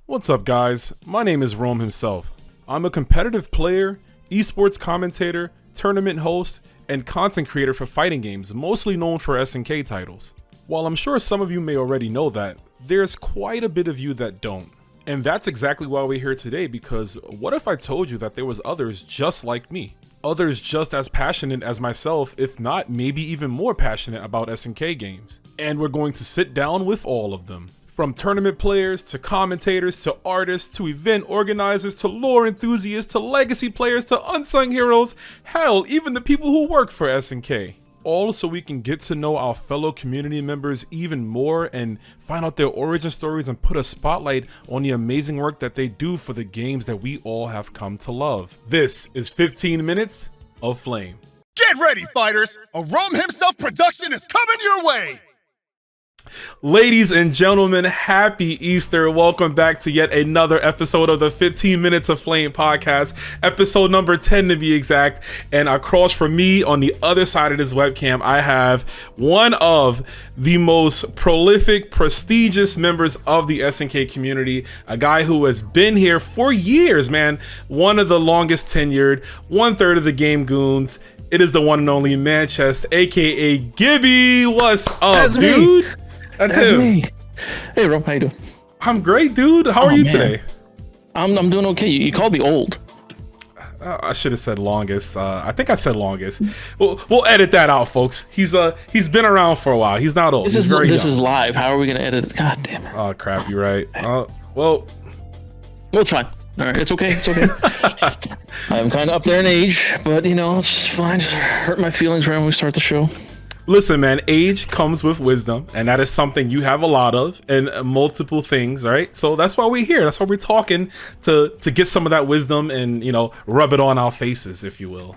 What's up, guys? My name is Rome himself. I'm a competitive player, esports commentator, tournament host, and content creator for fighting games, mostly known for SNK titles. While I'm sure some of you may already know that, there's quite a bit of you that don't. And that's exactly why we're here today, because what if I told you that there was others just like me? Others just as passionate as myself, if not maybe even more passionate about SNK games. And we're going to sit down with all of them. From tournament players, to commentators, to artists, to event organizers, to lore enthusiasts, to legacy players, to unsung heroes, hell, even the people who work for SNK. All so we can get to know our fellow community members even more and find out their origin stories and put a spotlight on the amazing work that they do for the games that we all have come to love. This is 15 Minutes of Flame. Get ready, fighters! A Rome himself production is coming your way! Ladies and gentlemen, happy Easter. Welcome back to yet another episode of the 15 Minutes of Flame podcast, episode number 10 to be exact. And across from me on the other side of this webcam, I have one of the most prolific, prestigious members of the SNK community, a guy who has been here for years, man. One of the longest tenured, 1/3 of the game goons. It is the one and only Manchester, aka Giby. What's up, That's dude? Me. That's him. Me. Hey, Rob, how you doing? I'm great, dude. How are you today? I'm doing okay. You called me old. I should have said longest. I think I said longest. We'll edit that out, folks. He's been around for a while. He's not old. This is live. How are we gonna edit it? God damn it. Oh crap, you're right. Well, it's fine. All right, it's okay. It's okay. I'm kind of up there in age, but you know, it's fine. Just hurt my feelings right when we start the show. Listen, man, age comes with wisdom, and that is something you have a lot of, and multiple things, right? So that's why we're here. That's why we're talking to get some of that wisdom and, you know, rub it on our faces, if you will.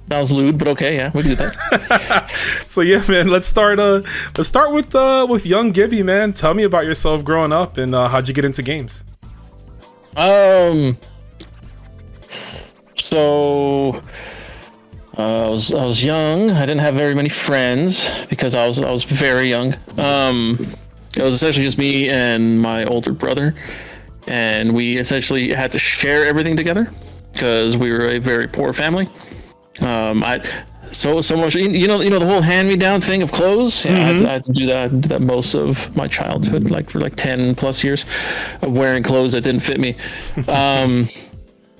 That was lewd, but okay, yeah, we can do that. So yeah, man, let's start with young Giby, man. Tell me about yourself growing up and how'd you get into games? So I was young. I didn't have very many friends because I was very young. It was essentially just me and my older brother, and we essentially had to share everything together because we were a very poor family. So much, you know the whole hand-me-down thing of clothes. Yeah, I had to do that most of my childhood, like for 10 plus years of wearing clothes that didn't fit me.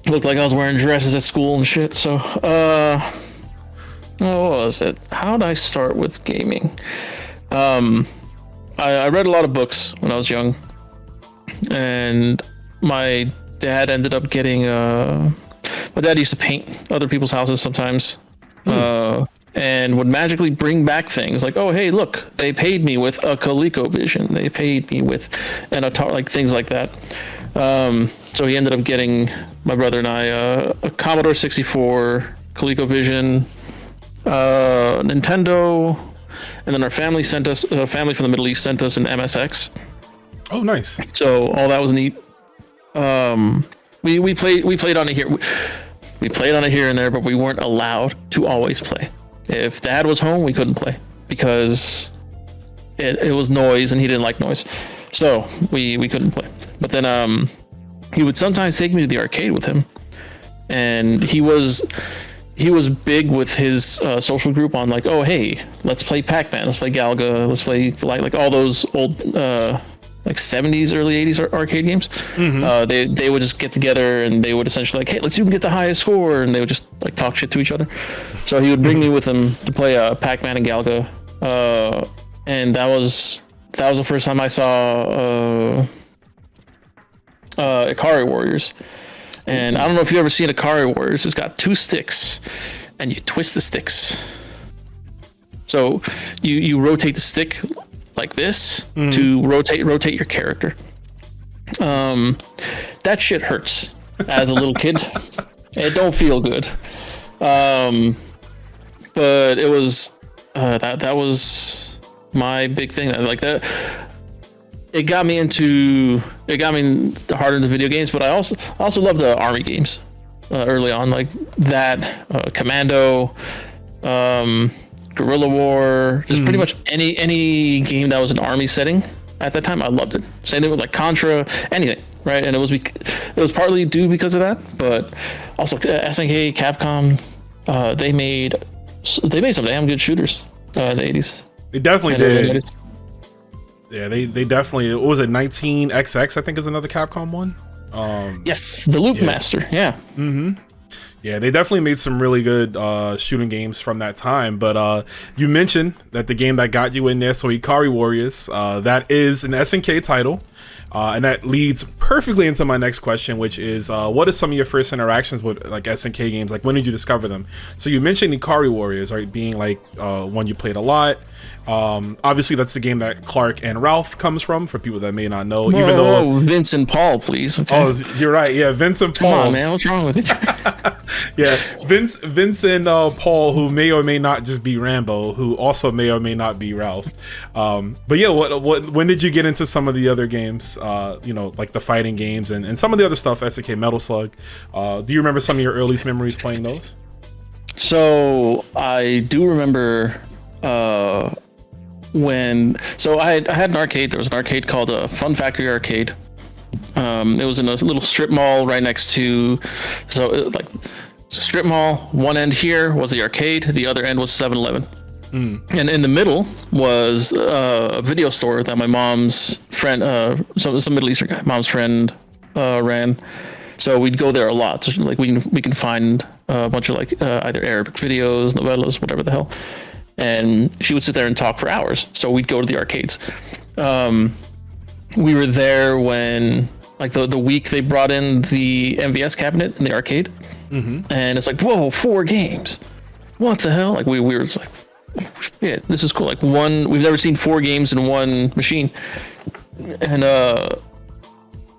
Looked like I was wearing dresses at school and shit. So, what was it? How did I start with gaming? I read a lot of books when I was young, and my dad ended up getting. My dad used to paint other people's houses sometimes. And would magically bring back things like, oh, hey, look, they paid me with a ColecoVision. They paid me with an Atari, like things like that. So he ended up getting my brother and I a Commodore 64, ColecoVision, Nintendo, and then our family sent us, family from the Middle East sent us an MSX. Oh, nice. So all that was neat. We played on it here. We played on it here and there, but we weren't allowed to always play. If Dad was home, we couldn't play because it was noise and he didn't like noise. So we couldn't play. But then he would sometimes take me to the arcade with him. And he was big with his social group on like, oh, hey, let's play Pac-Man, let's play Galaga, let's play like all those old like 70s, early 80s arcade games. They would just get together and they would essentially like, hey, let's see who can get the highest score, and they would just like talk shit to each other. So he would bring me with him to play Pac-Man and Galaga, and that was the first time I saw Ikari Warriors. And I don't know if you've ever seen Ikari Warriors. It's got 2 sticks, and you twist the sticks. So you rotate the stick like this to rotate your character. That shit hurts as a little kid. It don't feel good. But it was that was my big thing. Like that, it got me harder into video games. But I also loved the army games early on, like that, Commando, Guerrilla War, just pretty much any game that was an army setting. at that time. I loved it. Same thing with like Contra, anything, right? And it was partly due because of that, but also SNK, Capcom, they made some damn good shooters in the 80s. They definitely did. Yeah, they definitely. What was it? 19XX, I think, is another Capcom one. Yes, the Loop Master. Yeah. Mm-hmm. Yeah, they definitely made some really good shooting games from that time. But you mentioned that the game that got you in there, so Ikari Warriors, that is an SNK title. And that leads perfectly into my next question, which is, what are some of your first interactions with like SNK games? Like, when did you discover them? So you mentioned Ikari Warriors, right, being like one you played a lot. Obviously, that's the game that Clark and Ralph comes from, for people that may not know. Whoa, even though Vince and Paul, please. Okay. Oh, you're right. Yeah, Vince and Paul. Come on, man. What's wrong with you? Yeah, Vince and Paul, who may or may not just be Rambo, who also may or may not be Ralph. But yeah, when did you get into some of the other games? You know, like the fighting games and some of the other stuff, SNK Metal Slug. Do you remember some of your earliest memories playing those? So I do remember so I had an arcade. There was an arcade called Fun Factory Arcade. It was in a little strip mall right next to, like strip mall. One end here was the arcade, the other end was 7-Eleven. And in the middle was a video store that my mom's friend, some Middle Eastern guy, mom's friend, ran. So we'd go there a lot. So like we can find a bunch of like either Arabic videos, novellas, whatever the hell. And she would sit there and talk for hours. So we'd go to the arcades. We were there when like the week they brought in the MVS cabinet in the arcade. And it's like, whoa, 4 games. What the hell? Like we were just like, yeah, this is cool. Like we've never seen 4 games in one machine. And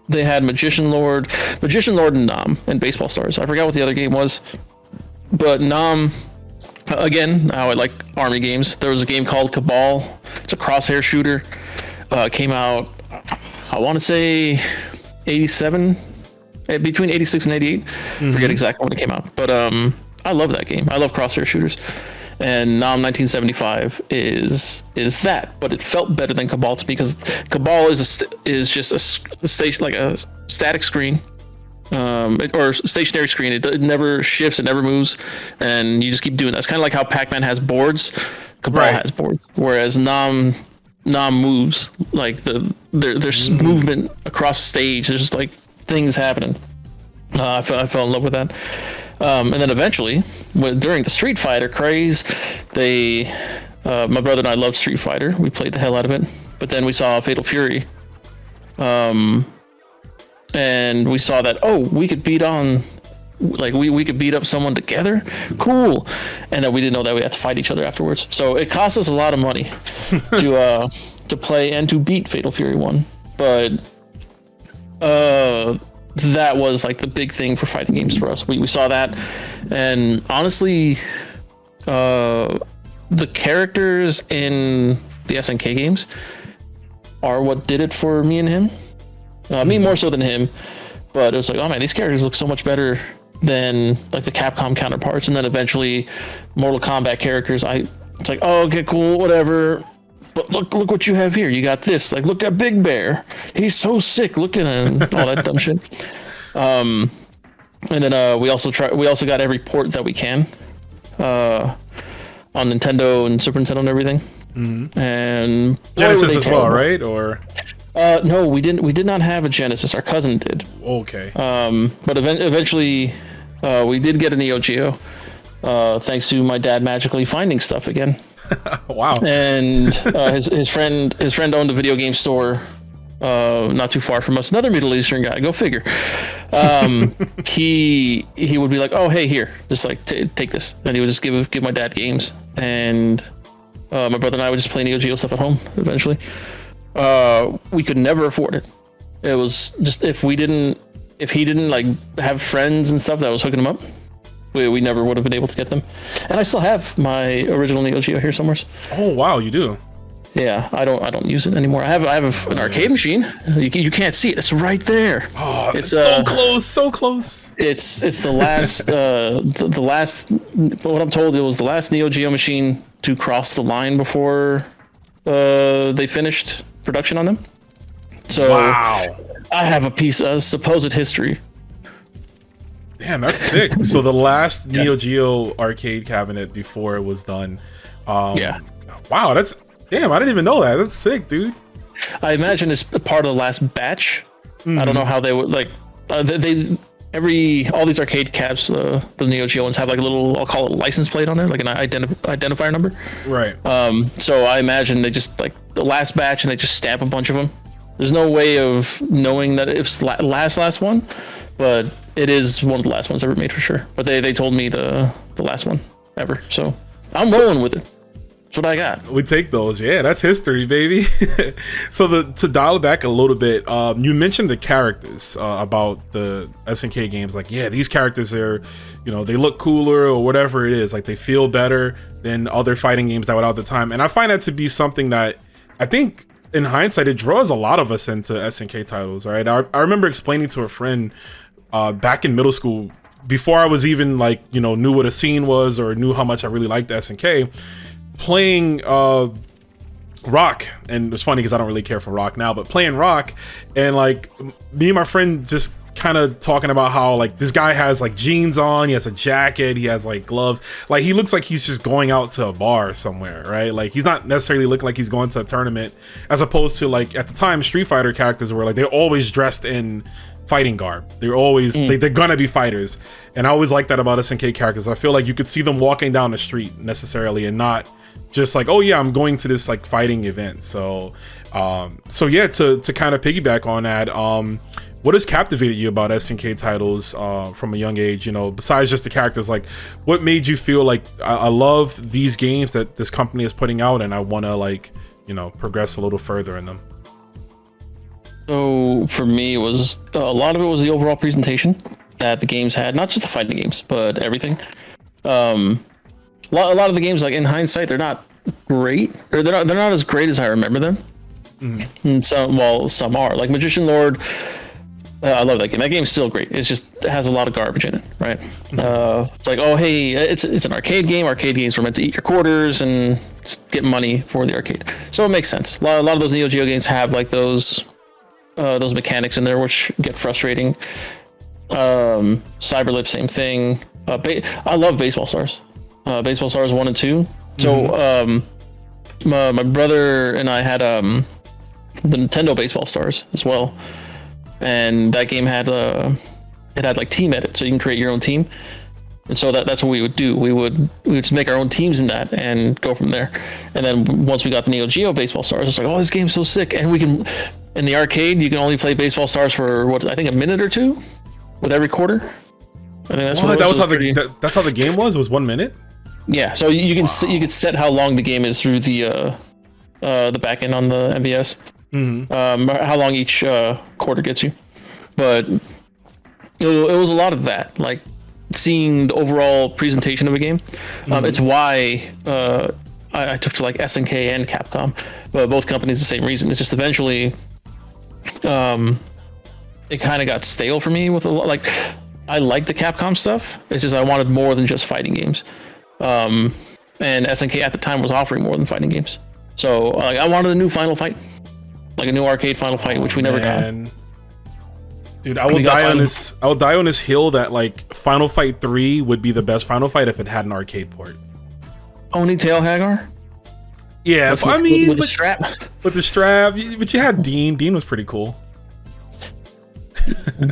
they had Magician Lord and Nam and Baseball Stars. I forgot what the other game was. But Nam, again, how I like army games. There was a game called Cabal. It's a crosshair shooter. Came out, I want to say 87, between 86 and 88. Forget exactly when it came out. But I love that game. I love crosshair shooters. And Nam 1975 is that, but it felt better than Cabal to me because Cabal is just a station, like a static screen. Or stationary screen. It never shifts, it never moves, and you just keep doing that. It's kind of like how Pac-Man has boards, Cabal has boards, whereas Nam moves. Like there's movement across the stage. There's like things happening. I fell in love with that. And then eventually, during the Street Fighter craze, my brother and I loved Street Fighter. We played the hell out of it. But then we saw Fatal Fury. And we saw that, we could beat on, like we could beat up someone together. Cool. And then we didn't know that we had to fight each other afterwards. So it cost us a lot of money to play and to beat Fatal Fury 1. But that was like the big thing for fighting games for us. We saw that, and honestly, the characters in the SNK games are what did it for me and him. Me more so than him, but it was like, oh man, these characters look so much better than like the Capcom counterparts. And then eventually, Mortal Kombat characters, it's like, oh, okay, cool, whatever. But look what you have here. You got this. Like, look at Big Bear. He's so sick looking and all that dumb shit. And then we also got every port that we can on Nintendo and Super Nintendo and everything. And Genesis as well, right? Or no, we did not have a Genesis. Our cousin did. Okay. But eventually, we did get a Neo Geo, thanks to my dad magically finding stuff again. Wow. And his friend owned a video game store not too far from us. Another Middle Eastern guy. Go figure. He would be like, oh hey, here, just like take this, and he would just give my dad games, and my brother and I would just play Neo Geo stuff at home. Eventually, we could never afford it. It was just if he didn't like have friends and stuff that was hooking him up, we never would have been able to get them. And I still have my original Neo Geo here somewhere. Oh wow, you do? Yeah, I don't use it anymore. I have an arcade machine. You can't see it. It's right there. Oh, it's so close. It's the last the last. What I'm told, it was the last Neo Geo machine to cross the line before they finished production on them. So Wow. I have a piece of supposed history. Damn, that's sick. So the last Neo Geo arcade cabinet before it was done. Yeah. Wow, that's damn. I didn't even know that. That's sick, dude. I imagine it's part of the last batch. I don't know how they would like. All these arcade cabs, the Neo Geo ones have like a little, I'll call it a license plate on there, like an identifier number. Right. So I imagine they just like the last batch and they just stamp a bunch of them. There's no way of knowing that it's last one, but it is one of the last ones ever made for sure. But they told me the last one ever, so I'm rolling with it. That's what I got. We take those. Yeah, that's history, baby. So to dial it back a little bit, you mentioned the characters about the SNK games. Like, yeah, these characters are, they look cooler or whatever it is. Like, they feel better than other fighting games that were out at the time. And I find that to be something that I think, in hindsight, it draws a lot of us into SNK titles, right? I remember explaining to a friend back in middle school, before I was even like, knew what a scene was or knew how much I really liked SNK, playing Rock. And it's funny because I don't really care for Rock now, but playing Rock and like me and my friend just kind of talking about how like this guy has like jeans on, he has a jacket, he has like gloves, like he looks like he's just going out to a bar somewhere, right? Like he's not necessarily looking like he's going to a tournament, as opposed to like at the time Street Fighter characters were like they're always dressed in fighting garb. They're always they're gonna be fighters, and I always like that about SNK characters. I feel like you could see them walking down the street necessarily and not just like, oh yeah, I'm going to this like fighting event. So yeah, to kind of piggyback on that, what has captivated you about SNK titles from a young age? Besides just the characters, like what made you feel like I love these games that this company is putting out, and I want to like progress a little further in them? So for me, it was a lot of it was the overall presentation that the games had, not just the fighting games, but everything. A lot of the games, like in hindsight, they're not great, or they're not as great as I remember them. And some are, like Magician Lord. I love that game. That game's still great. It has a lot of garbage in it, right? It's like, oh hey, it's an arcade game. Arcade games were meant to eat your quarters and just get money for the arcade. So it makes sense. A lot of those Neo Geo games have like those mechanics in there which get frustrating. Cyberlip, same thing. I love Baseball Stars. Baseball Stars 1 and 2. So my brother and I had the Nintendo Baseball Stars as well, and that game had like team edit, so you can create your own team. And so that's what we would do. We would just make our own teams in that and go from there. And then once we got the Neo Geo Baseball Stars, it's like, oh, this game's so sick. And we can, in the arcade, you can only play Baseball Stars for I think a minute or two with every quarter. I think that's what that's how the game was. It was 1 minute. Yeah, so you can you can set how long the game is through the back end on the MVS. How long each quarter gets you, but it was a lot of that, like seeing the overall presentation of a game. It's why I took to like SNK and Capcom, but both companies the same reason. It's just eventually it kind of got stale for me with a lot. Like I liked the Capcom stuff. It's just I wanted more than just fighting games. And SNK at the time was offering more than fighting games. So I wanted a new Final Fight, like a new arcade Final Fight, which we never got. Dude, I will die on this hill that like Final Fight 3 would be the best Final Fight if it had an arcade port. Oni Tail Hagar? Yeah, with the strap. With the strap, but you had Dean. Dean was pretty cool.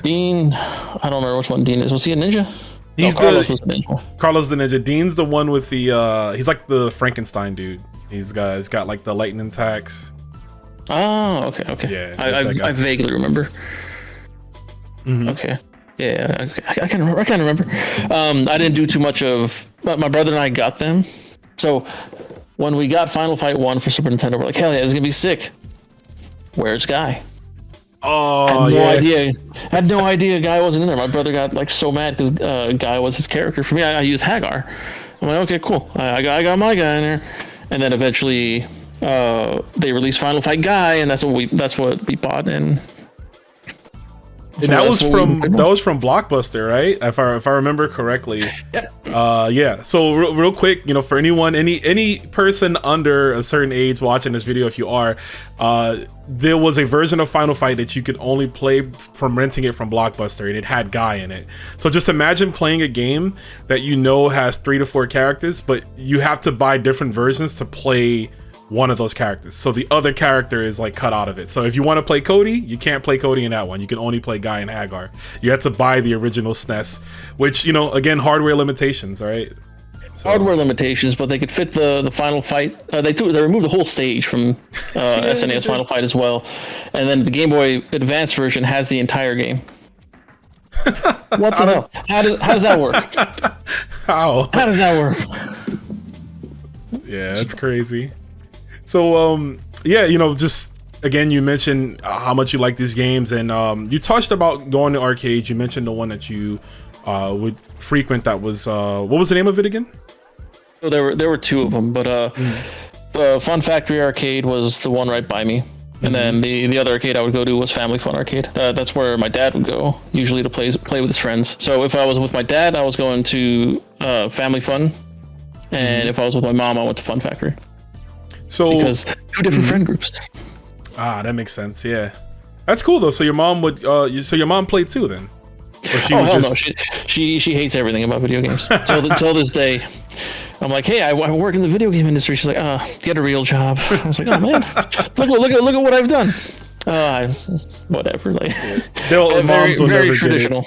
Dean, I don't remember which one Dean is. Was he a ninja? Carlos was the ninja. Carlos the ninja. Dean's the one with the he's like the Frankenstein dude. He's got like the lightning attacks. Oh, okay. Yeah, I vaguely remember. Okay. Yeah, I can remember. I didn't do too much of, but my brother and I got them. So when we got Final Fight 1 for Super Nintendo, we're like, hell yeah, it's gonna be sick. Where's Guy? Oh, I had no idea Guy wasn't in there. My brother got like so mad because Guy was his character. For me, I used Hagar. I'm like, okay, cool. I got my guy in there. And then eventually they released Final Fight Guy, and that's what we bought. And And that was from Blockbuster, right? If I remember correctly. Yep. Yeah. So real quick, for anyone, any person under a certain age watching this video, if you are, there was a version of Final Fight that you could only play from renting it from Blockbuster, and it had Guy in it. So just imagine playing a game that has 3 to 4 characters, but you have to buy different versions to play one of those characters. So the other character is like cut out of it. So if you want to play Cody, you can't play Cody in that one. You can only play Guy and Hagar. You had to buy the original SNES, which, again, hardware limitations, right? So. Hardware limitations, but they could fit the Final Fight. They removed the whole stage from SNES Final Fight as well, and then the Game Boy Advance version has the entire game. What the hell? How does that work? How does that work? Yeah, that's crazy. So yeah, just again, you mentioned how much you like these games, and you touched about going to arcades. You mentioned the one that you would frequent. That was what was the name of it again? So there were 2 of them, but the Fun Factory Arcade was the one right by me, and then the other arcade I would go to was Family Fun Arcade. That's where my dad would go usually to play with his friends. So if I was with my dad, I was going to Family Fun, and if I was with my mom, I went to Fun Factory. So because 2 different friend groups. Ah, that makes sense. Yeah, that's cool though. So your mom would so your mom played too then? Or she hell no. She hates everything about video games. Till this day, I'm like, hey, I work in the video game industry. She's like, get a real job. I was like, oh man, look at what I've done. Whatever. Like, very traditional.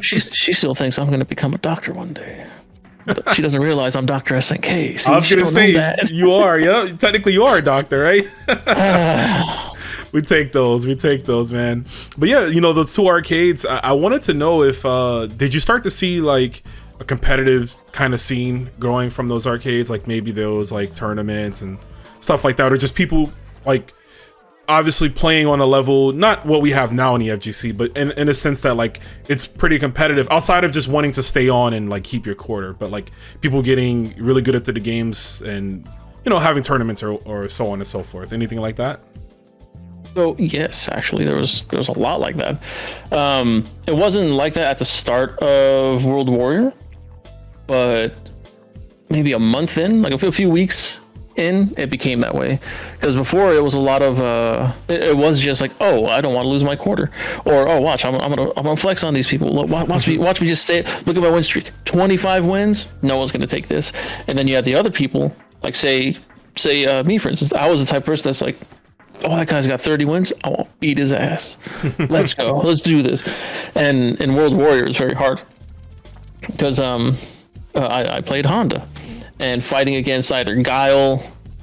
She still thinks I'm going to become a doctor one day. But she doesn't realize I'm Dr. SNK. See, I was going to say, you are. Yeah, technically you are a doctor, right? We take those, man. But yeah, those 2 arcades, I wanted to know if, did you start to see like a competitive kind of scene growing from those arcades? Like maybe there was like tournaments and stuff like that, or just people like obviously playing on a level, not what we have now in the FGC, but in a sense that like it's pretty competitive outside of just wanting to stay on and like keep your quarter, but like people getting really good at the games and, having tournaments or so on and so forth. Anything like that? So yes, actually there was a lot like that. It wasn't like that at the start of World Warrior, but maybe a month in, like a few weeks in, it became that way. Because before it was a lot of it was just like, oh, I don't want to lose my quarter, or oh, watch, I'm gonna flex on these people. Watch me just say, look at my win streak, 25 wins. No one's gonna take this. And then you had the other people, like say me for instance. I was the type of person that's like, oh, that guy's got 30 wins. I won't beat his ass. Let's go. Let's do this. And in World Warrior, it's very hard because I played Honda, and fighting against either Guile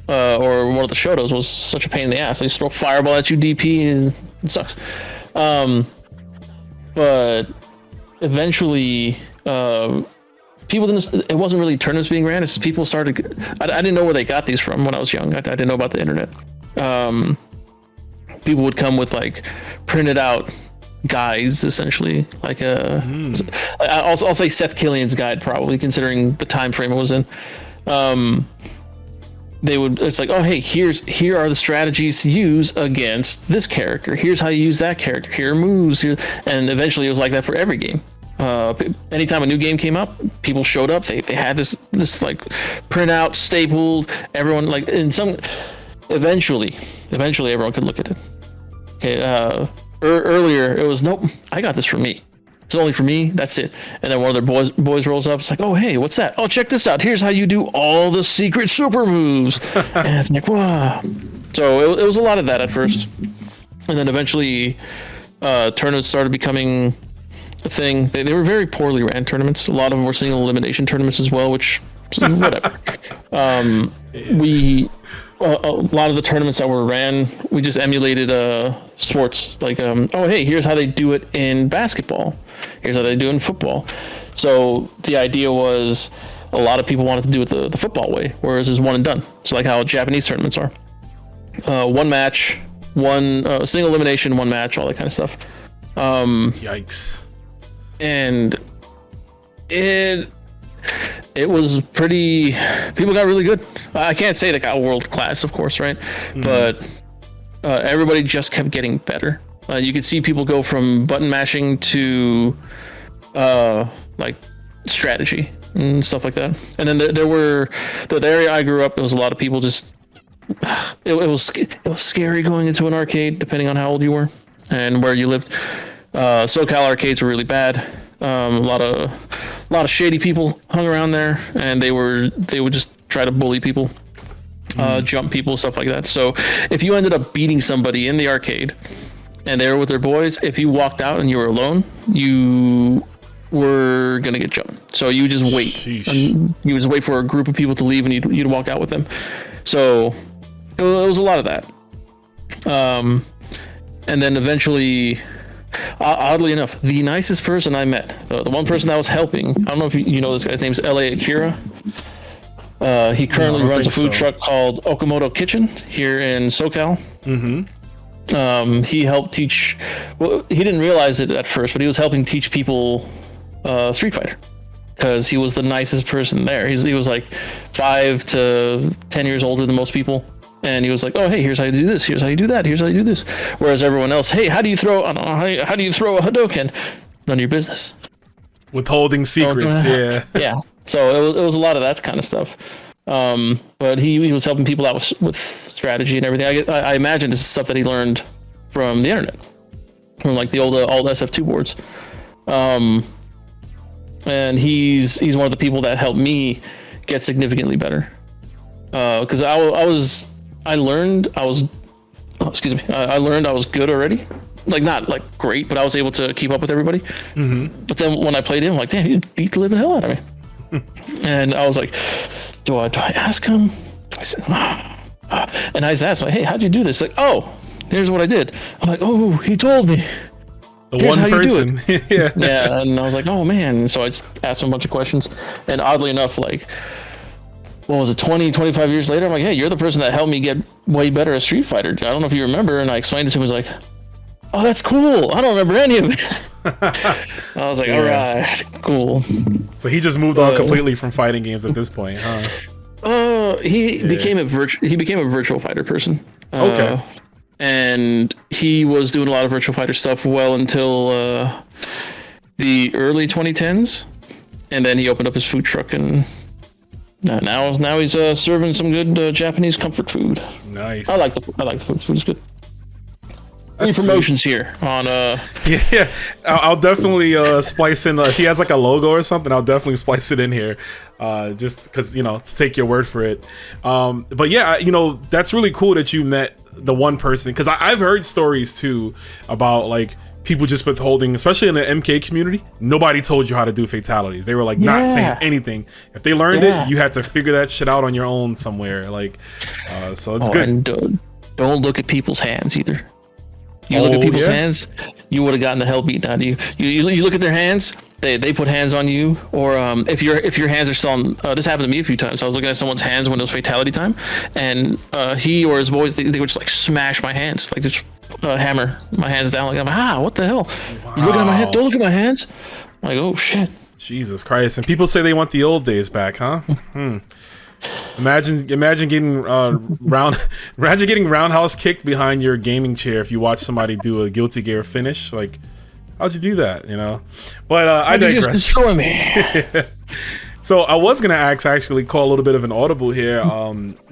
or one of the Shotos was such a pain in the ass. They just throw fireball at you, DP, and it sucks. But eventually, people didn't. It wasn't really tournaments being ran. It's people started. I didn't know where they got these from when I was young. I didn't know about the internet. People would come with like printed out guides, essentially, like I'll say Seth Killian's guide, probably considering the time frame it was in. It's like, oh hey, here are the strategies to use against this character. Here's how you use that character. Here are moves. Here, and eventually it was like that for every game. Anytime a new game came up, people showed up. They had this like printout stapled. Everyone like in some. Eventually everyone could look at it. Okay, earlier it was, nope, I got this for me. It's only for me, that's it. And then one of their boys rolls up, it's like, oh hey, what's that? Oh, check this out. Here's how you do all the secret super moves. And it's like, wow. So it was a lot of that at first. And then eventually tournaments started becoming a thing. They were very poorly ran tournaments. A lot of them were single elimination tournaments as well, which whatever. A lot of the tournaments that were ran, we just emulated sports. Like, oh hey, here's how they do it in basketball. Here's how they do it in football. So the idea was a lot of people wanted to do it the football way, whereas it's one and done. So like how Japanese tournaments are. One match, one single elimination, one match, all that kind of stuff. Yikes. And it was pretty, people got really good. I can't say they got world class, of course, right? Mm-hmm. But everybody just kept getting better. You could see people go from button mashing to like strategy and stuff like that. And then there were the area I grew up. There was a lot of people just. It was scary going into an arcade, depending on how old you were and where you lived. SoCal arcades were really bad. A lot of shady people hung around there, and they would just try to bully people, jump people, stuff like that. So if you ended up beating somebody in the arcade and they were with their boys, if you walked out and you were alone, you were gonna get jumped. So you just wait. You just wait for a group of people to leave, and you'd walk out with them. So it was a lot of that. And then eventually, oddly enough, the nicest person I met, the one person that was helping, I don't know if you know this guy's name's L.A. Akira. He currently runs a food truck called Okamoto Kitchen here in SoCal. He helped teach, well, he didn't realize it at first, but he was helping teach people Street Fighter, because he was the nicest person there. He was like 5 to 10 years older than most people. And he was like, "Oh, hey, here's how you do this. Here's how you do that. Here's how you do this." Whereas everyone else, "Hey, how do you throw? I don't know, how do you throw a Hadouken?" None of your business. Withholding secrets, yeah. Yeah. So it was a lot of that kind of stuff. But he was helping people out with strategy and everything. I imagine this is stuff that he learned from the internet, from like the old SF2 boards. And he's one of the people that helped me get significantly better. Because I learned I was good already. Like, not like great, but I was able to keep up with everybody. But then when I played him, I'm like, damn, he beat the living hell out of me. And I was like, do I ask him? Do I say, and I just asked him, hey, how'd you do this? Like, oh, here's what I did. I'm like, oh, he told me. Here's one person. Yeah. Yeah. And I was like, oh man. So I just asked him a bunch of questions. And oddly enough, like, what was it, 25 years later, I'm like, hey, you're the person that helped me get way better at Street Fighter. I don't know if you remember. And I explained it to him. He was like, oh, that's cool. I don't remember any of it. I was like, all right, cool. So he just moved on completely from fighting games at this point, huh? He became a virtual fighter person. Okay. And he was doing a lot of virtual fighter stuff well until the early 2010s. And then he opened up his food truck, and now he's serving some good Japanese comfort food. Nice. I like the food. The food is good. Any promotions here on Yeah, I'll definitely splice in if he has like a logo or something. I'll definitely splice it in here, just because, to take your word for it. But yeah, that's really cool that you met the one person, because I've heard stories too about like people just withholding, especially in the MK community. Nobody told you how to do fatalities. They were like not saying anything. If they learned it, you had to figure that shit out on your own somewhere. Like, so it's good. And don't look at people's hands either. You look at people's hands, you would have gotten the hell beaten out of you. You look at their hands, they put hands on you, or if your hands are still on. This happened to me a few times. I was looking at someone's hands when it was fatality time, and he or his boys, they would just like smash my hands, like just hammer my hands down. Like, I'm like, what the hell? Wow. You looking at my hands? Don't look at my hands. I'm like, oh shit. Jesus Christ! And people say they want the old days back, huh? Imagine getting getting roundhouse kicked behind your gaming chair if you watch somebody do a Guilty Gear finish. Like, how'd you do that? But I digress. Just destroy me. So I was gonna actually call a little bit of an audible here.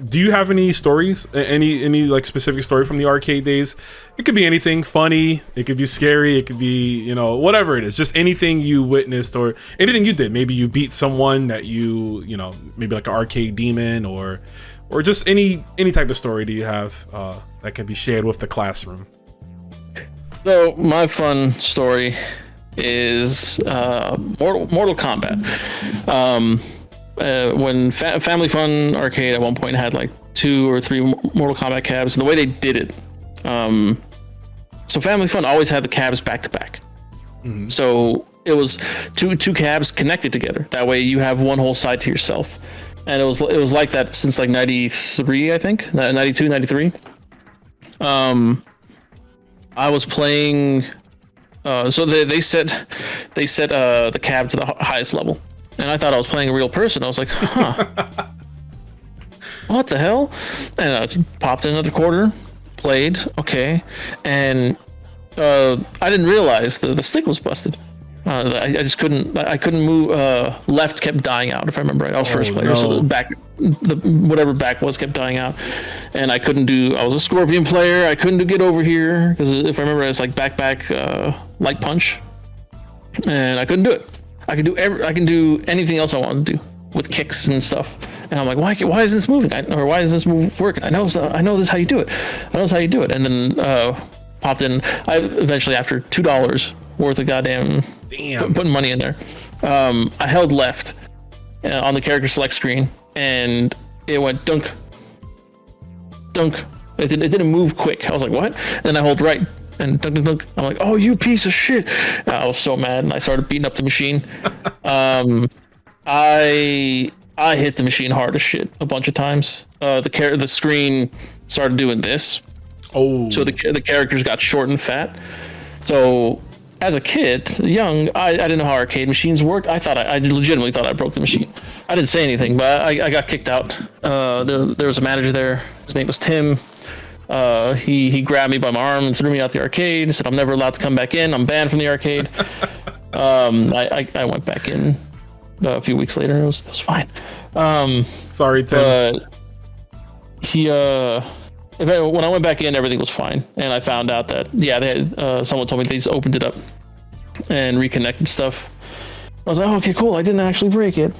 Do you have any stories? Any like specific story from the arcade days? It could be anything funny. It could be scary. It could be whatever it is. Just anything you witnessed or anything you did. Maybe you beat someone that maybe like an arcade demon or just any type of story do you have that can be shared with the classroom? So my fun story is Mortal Kombat. When Family Fun Arcade at one point had like 2 or 3 Mortal Kombat cabs, and the way they did it, so Family Fun always had the cabs back to back. So it was two cabs connected together. That way you have one whole side to yourself. And it was like that since like 93, I think, 92, 93. I was playing. So they set the cab to the highest level, and I thought I was playing a real person. I was like, what the hell? And I popped in another quarter, played, okay, and I didn't realize the stick was busted. I just couldn't. I couldn't move. Left kept dying out. If I remember right, I was first player, so the back, whatever back was, kept dying out, and I couldn't do. I was a Scorpion player. I couldn't do get over here because if I remember, it's like back, light punch, and I couldn't do it. I can do anything else I wanted to do with kicks and stuff. And I'm like, why isn't this moving? Or why is this move working? I know this is how you do it. I know this is how you do it. And then popped in. I eventually, after $2 worth of goddamn putting money in there, I held left on the character select screen, and it went dunk, dunk. It didn't move quick. I was like, what? And then I hold right, and dunk, dunk, dunk. I'm like, oh, you piece of shit. I was so mad, and I started beating up the machine. I hit the machine hard as shit a bunch of times. The screen started doing this. Oh. So the characters got short and fat. So as a kid, young, I didn't know how arcade machines worked. I legitimately thought I broke the machine. I didn't say anything, but I got kicked out. There was a manager there. His name was Tim. He grabbed me by my arm and threw me out the arcade. He said, I'm never allowed to come back in. I'm banned from the arcade. I went back in a few weeks later. It was fine. Sorry, Tim. When I went back in, everything was fine, and I found out that they had someone told me they just opened it up and reconnected stuff. I was like, oh, okay, cool. I didn't actually break it,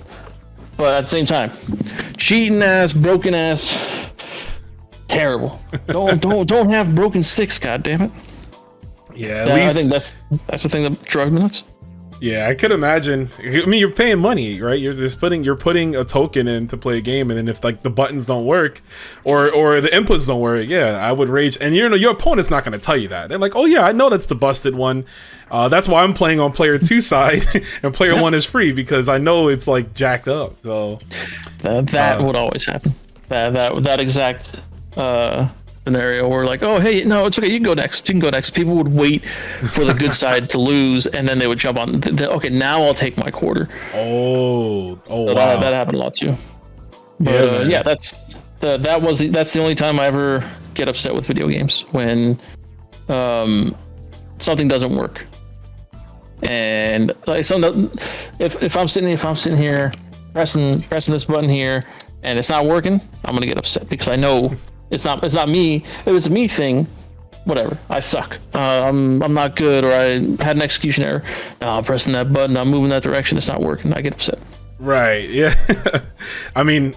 but at the same time, cheating ass, broken ass, terrible. Don't have broken sticks, god damn it. Yeah, at least I think that's the thing that drove me nuts. Yeah, I could imagine. I mean, you're paying money, right? You're putting a token in to play a game, and then if like the buttons don't work, or the inputs don't work, yeah, I would rage. And your opponent's not going to tell you that. They're like, oh yeah, I know that's the busted one. That's why I'm playing on player 2 side, and player 1 is free because I know it's like jacked up. So that would always happen. That exact scenario where like, oh hey, no, it's okay, you can go next. People would wait for the good side to lose, and then they would jump on. Okay, now I'll take my quarter. Oh, so wow. That happened a lot too. But, yeah, that's the only time I ever get upset with video games, when something doesn't work. And like if I'm sitting here pressing this button here and it's not working, I'm gonna get upset because I know it's not me. If it's a me thing, whatever. I suck. I'm not good, or I had an execution error. No, I'm pressing that button. I'm moving that direction. It's not working. I get upset. Right. Yeah. I mean,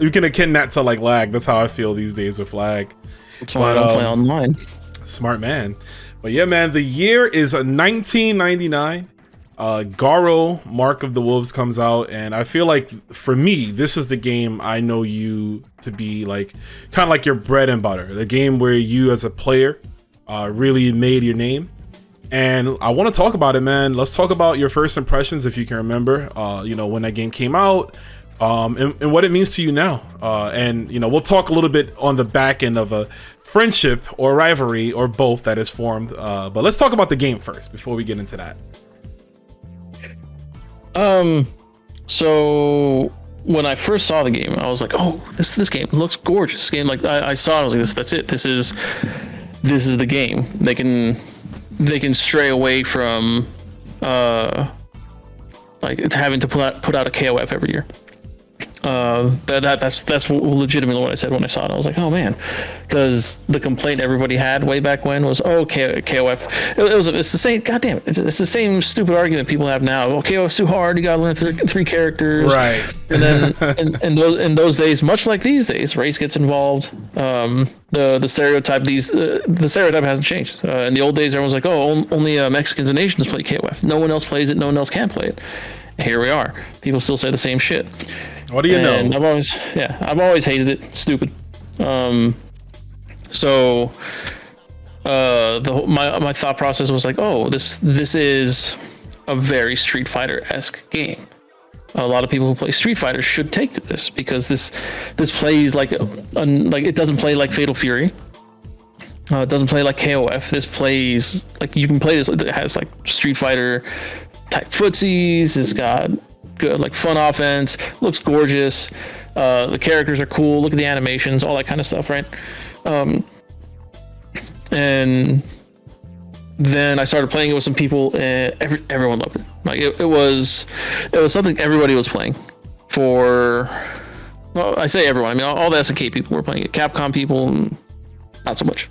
you can akin that to like lag. That's how I feel these days with lag. That's why I don't play online. Smart man. But yeah, man, the year is 1999. Garo, Mark of the Wolves comes out, and I feel like for me, this is the game I know you to be like, kind of like your bread and butter, the game where you as a player really made your name. And I want to talk about it, man. Let's talk about your first impressions, if you can remember, when that game came out, and what it means to you now. And we'll talk a little bit on the back end of a friendship or rivalry or both that is formed. But let's talk about the game first before we get into that. So when I first saw the game, I was like, oh, this game looks gorgeous. This game, like I saw it, I was like, that's it. This is the game. They can stray away from like having to put out a KOF every year. That's legitimately what I said when I saw it. I was like, oh man, because the complaint everybody had way back when was, oh, KOF. It's the same. Goddamn, it's the same stupid argument people have now. Oh, KOF's too hard. You gotta learn three characters. Right. And then in those days, much like these days, race gets involved. The stereotype the stereotype hasn't changed. In the old days, everyone's like, oh, only Mexicans and Asians play KOF. No one else plays it. No one else can play it. And here we are. People still say the same shit. What do you know? I've always hated it. Stupid. So my thought process was like, oh, this is a very Street Fighter-esque game. A lot of people who play Street Fighter should take to this, because this plays like it doesn't play like Fatal Fury. It doesn't play like KOF. This plays like you can play this. It has like Street Fighter type footsies. It's got good like fun offense. Looks gorgeous. The characters are cool. Look at the animations, all that kind of stuff, right? And then I started playing it with some people, and everyone loved it. Like it was something everybody was playing. For, well, I say everyone. I mean, all the SNK people were playing it. Capcom people, not so much.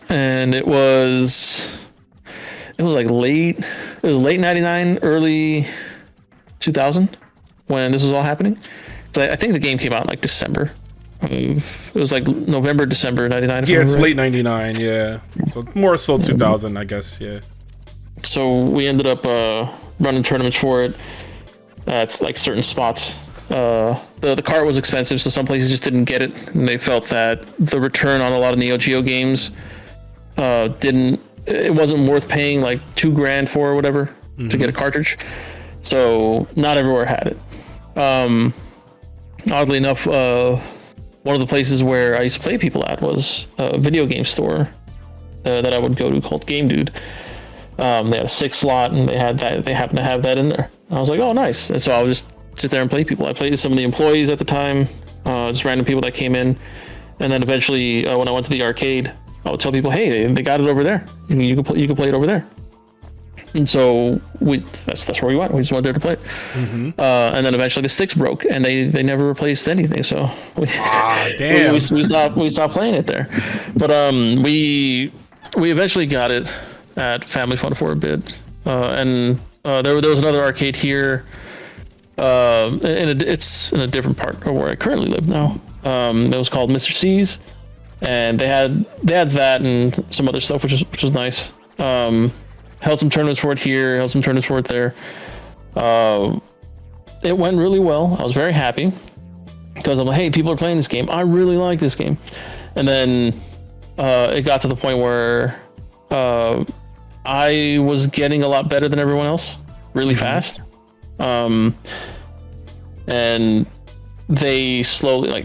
And it was like late 99, early 2000 when this was all happening. So I think the game came out in like December. It was like November, December 99. Yeah, it's late 99, yeah. So more so 2000, I guess, yeah. So we ended up running tournaments for it. It's like certain spots. The cart was expensive, so some places just didn't get it, and they felt that the return on a lot of Neo Geo games it wasn't worth paying like $2,000 for or whatever to get a cartridge. So not everywhere had it. Oddly enough, one of the places where I used to play people at was a video game store that I would go to called Game Dude. They had a 6 slot, and they happened to have that in there. I was like, oh, nice. And so I would just sit there and play people. I played with some of the employees at the time, just random people that came in. And then eventually, when I went to the arcade, I would tell people, hey, they got it over there. You can play it over there. And so that's where we went. We just went there to play it. And then eventually the sticks broke, and they never replaced anything. So damn. we stopped playing it there. But we eventually got it at Family Fun for a bit, and there was another arcade here. It's in a different part of where I currently live now. It was called Mr. C's, and they had that and some other stuff, which was nice. Held some tournaments for it here, held some tournaments for it there. It went really well. I was very happy because I'm like, hey, people are playing this game. I really like this game. And then it got to the point where I was getting a lot better than everyone else really fast. And they slowly they're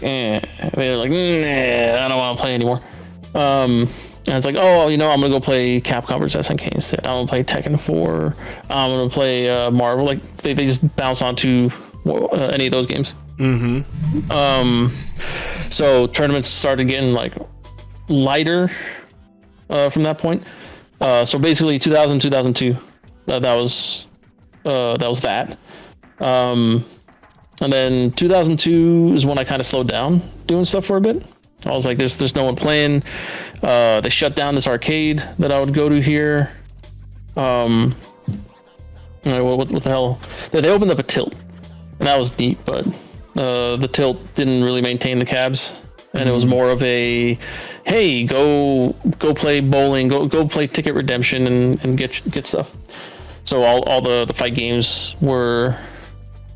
like, I don't want to play anymore. And it's like, oh, I'm gonna go play Capcom vs SNK instead. I'm gonna play Tekken 4. I'm gonna play Marvel. Like they just bounce onto any of those games. So tournaments started getting like lighter from that point. So basically 2000, 2002, that was that. And then 2002 is when I kind of slowed down doing stuff for a bit. I was like, there's no one playing. They shut down this arcade that I would go to here. What the hell? They opened up a tilt, and that was neat, but the tilt didn't really maintain the cabs, and it was more of a, hey, go play bowling, go play Ticket Redemption and get stuff. So all the fight games were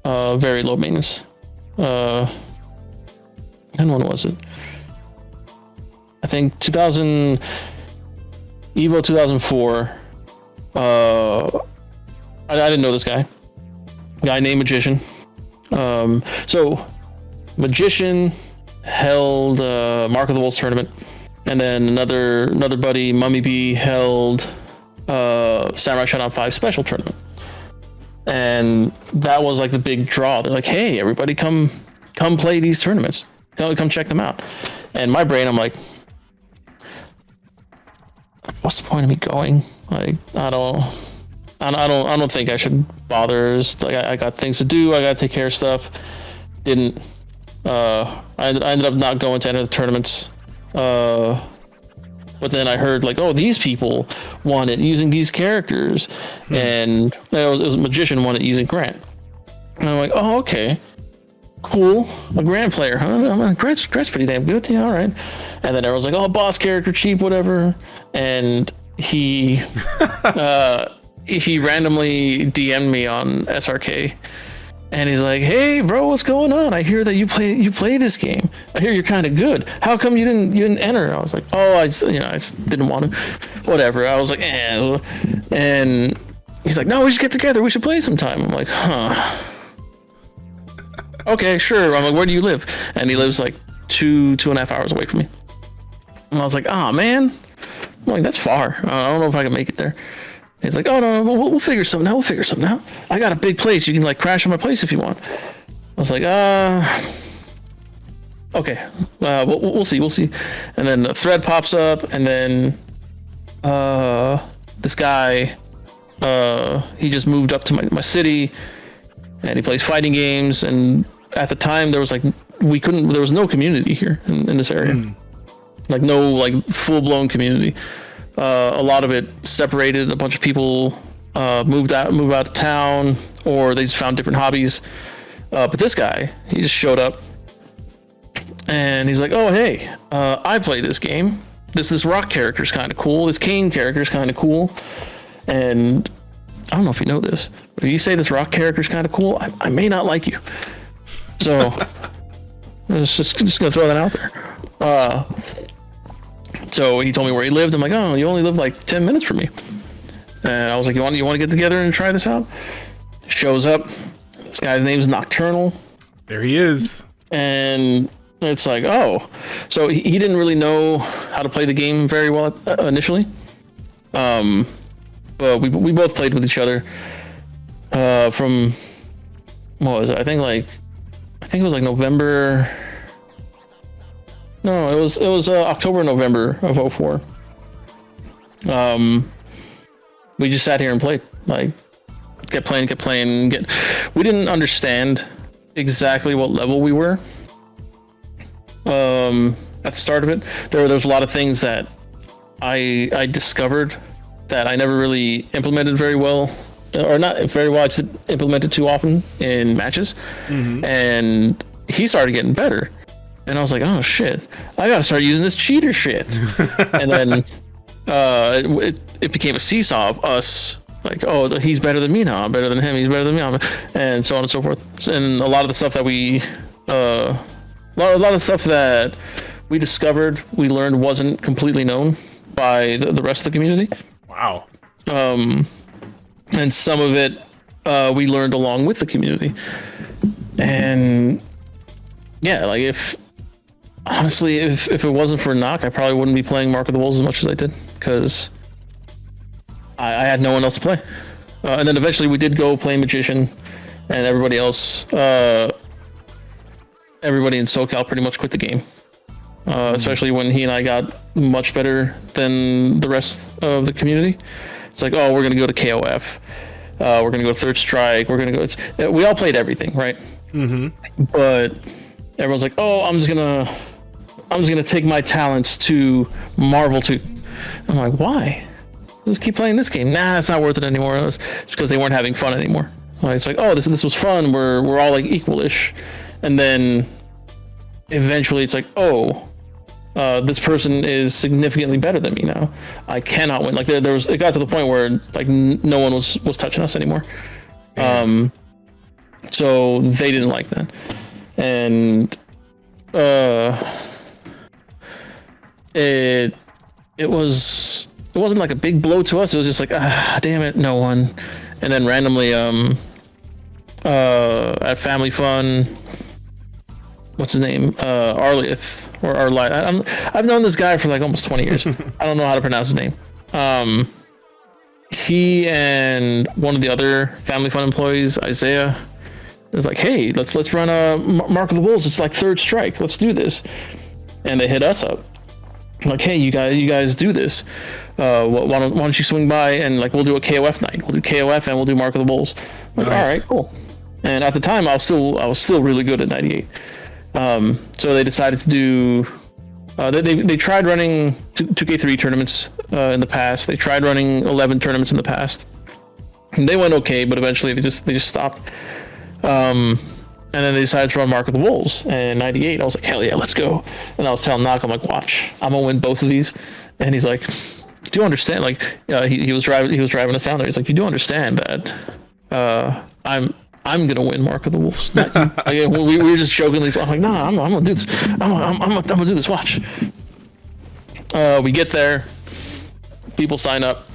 very low maintenance. And when was it? I think 2000, Evo 2004. I didn't know this guy named Magician. So Magician held Mark of the Wolves tournament, and then another buddy, Mummy B, held Samurai Shodown 5 special tournament. And that was like the big draw. They're like, hey, everybody come play these tournaments. Come check them out. And my brain, I'm like, what's the point of me going? Like, I don't think I should bother. Like, I got things to do. I got to take care of stuff. Didn't. I ended up not going to any of the tournaments. But then I heard like, oh, these people won it using these characters, and it was a Magician won it using Grant. And I'm like, oh, okay, cool, a Grant player, huh? Grant's pretty damn good. Yeah, all right. And then everyone's like, oh, boss character, cheap, whatever. And he randomly DM'd me on SRK, and he's like, hey, bro, what's going on? I hear that you play this game. I hear you're kind of good. How come you didn't enter? I was like, oh, I just didn't want to. Whatever. I was like, eh. And he's like, no, we should get together. We should play sometime. I'm like, huh. Okay, sure. I'm like, where do you live? And he lives like 2.5 hours away from me. And I was like, oh, man. I'm like, that's far. I don't know if I can make it there. He's like, oh, no, we'll figure something out. I got a big place. You can like crash on my place if you want. I was like, Okay, we'll see, And then a thread pops up, and then this guy, he just moved up to my city, and he plays fighting games. And at the time, there was there was no community here in this area, like no like full blown community. A lot of it separated. A bunch of people move out of town, or they just found different hobbies. But this guy, he just showed up. And he's like, oh, hey, I play this game. This rock character's kind of cool. This Kane character's kind of cool. And I don't know if you know this, but if you say this rock character's kind of cool, I may not like you. So I'm just going to throw that out there. So he told me where he lived. I'm like, oh, you only live like 10 minutes from me. And I was like, you want to get together and try this out? Shows up. This guy's name's Nocturnal. There he is. And it's like, oh, so he didn't really know how to play the game very well initially. But we both played with each other from, what was it? I think it was like November. No, it was October, November of 2004. We just sat here and played, like kept playing. We didn't understand exactly what level we were. At the start of it, there was a lot of things that I discovered that I never really implemented very well, or not very well. I just implemented too often in matches, and he started getting better, and I was like, oh shit, I gotta start using this cheater shit. And then it became a seesaw of us. Like, oh, he's better than me now. I'm better than him. He's better than me. And so on and so forth. And a lot of the stuff that a lot of stuff that we discovered, we learned wasn't completely known by the rest of the community. Wow. And some of it we learned along with the community. And yeah, like if it wasn't for Knock, I probably wouldn't be playing Mark of the Wolves as much as I did, because I had no one else to play. And then eventually we did go play Magician, and everybody else, everybody in SoCal pretty much quit the game. Especially when he and I got much better than the rest of the community. It's like, oh, we're going to go to KOF. We're going to go to Third Strike. We're going to go. We all played everything, right? But everyone's like, oh, I'm just gonna take my talents to Marvel 2. I'm like, why? Just keep playing this game. Nah, it's not worth it anymore. It's because they weren't having fun anymore. It's like, oh, this was fun. We're all like equal-ish. And then eventually it's like, oh, this person is significantly better than me now. I cannot win. Like it got to the point where like no one was touching us anymore. So they didn't like that. And it wasn't like a big blow to us. It was just like, damn it, no one. And then randomly at Family Fun, what's his name? Arlieth or Arlieth. I've known this guy for like almost 20 years. I don't know how to pronounce his name. He and one of the other Family Fun employees, Isaiah, was like, hey, let's run a Mark of the Wolves. It's like Third Strike. Let's do this. And they hit us up. Like, hey, you guys do this. Why don't you swing by and like we'll do a KOF night. We'll do KOF and we'll do Mark of the Wolves. Like, nice. All right, cool. And at the time, I was still really good at 98. So they decided to do. They tried running 2K3 tournaments in the past. They tried running 11 tournaments in the past. And they went okay, but eventually they just stopped. And then they decided to run Mark of the Wolves in 98. I was like, hell yeah, let's go. And I was telling Knock, I'm like, watch, I'm gonna win both of these. And he's like, do you understand? Like, he was driving us down there. He's like, you do understand that I'm gonna win Mark of the Wolves. Like, we were just jokingly. I'm like, nah, I'm gonna do this. I'm gonna do this. Watch. We get there. People sign up.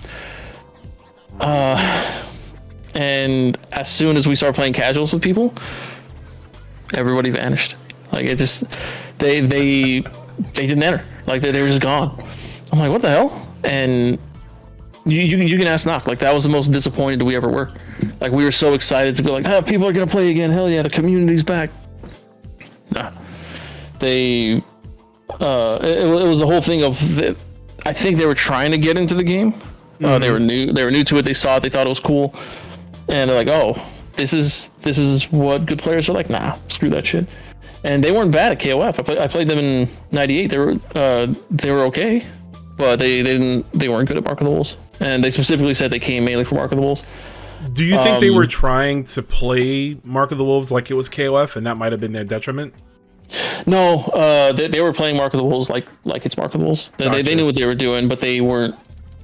And as soon as we start playing casuals with people, everybody vanished. Like it just, they didn't enter. Like they were just gone. I'm like, what the hell? And you can ask Knock. Like that was the most disappointed we ever were. Like we were so excited to go like, people are gonna play again. Hell yeah, the community's back. Nah, They it was the whole thing of I think they were trying to get into the game. They were new to it. They saw it. They thought it was cool, and they're like, "Oh, this is what good players are like." Nah, screw that shit. And they weren't bad at KOF. I played them in '98. They were okay, but they weren't good at Mark of the Wolves. And they specifically said they came mainly for Mark of the Wolves. Do you think they were trying to play Mark of the Wolves like it was KOF, and that might have been their detriment? No, they were playing Mark of the Wolves like it's Mark of the Wolves. Gotcha. They knew what they were doing, but they weren't.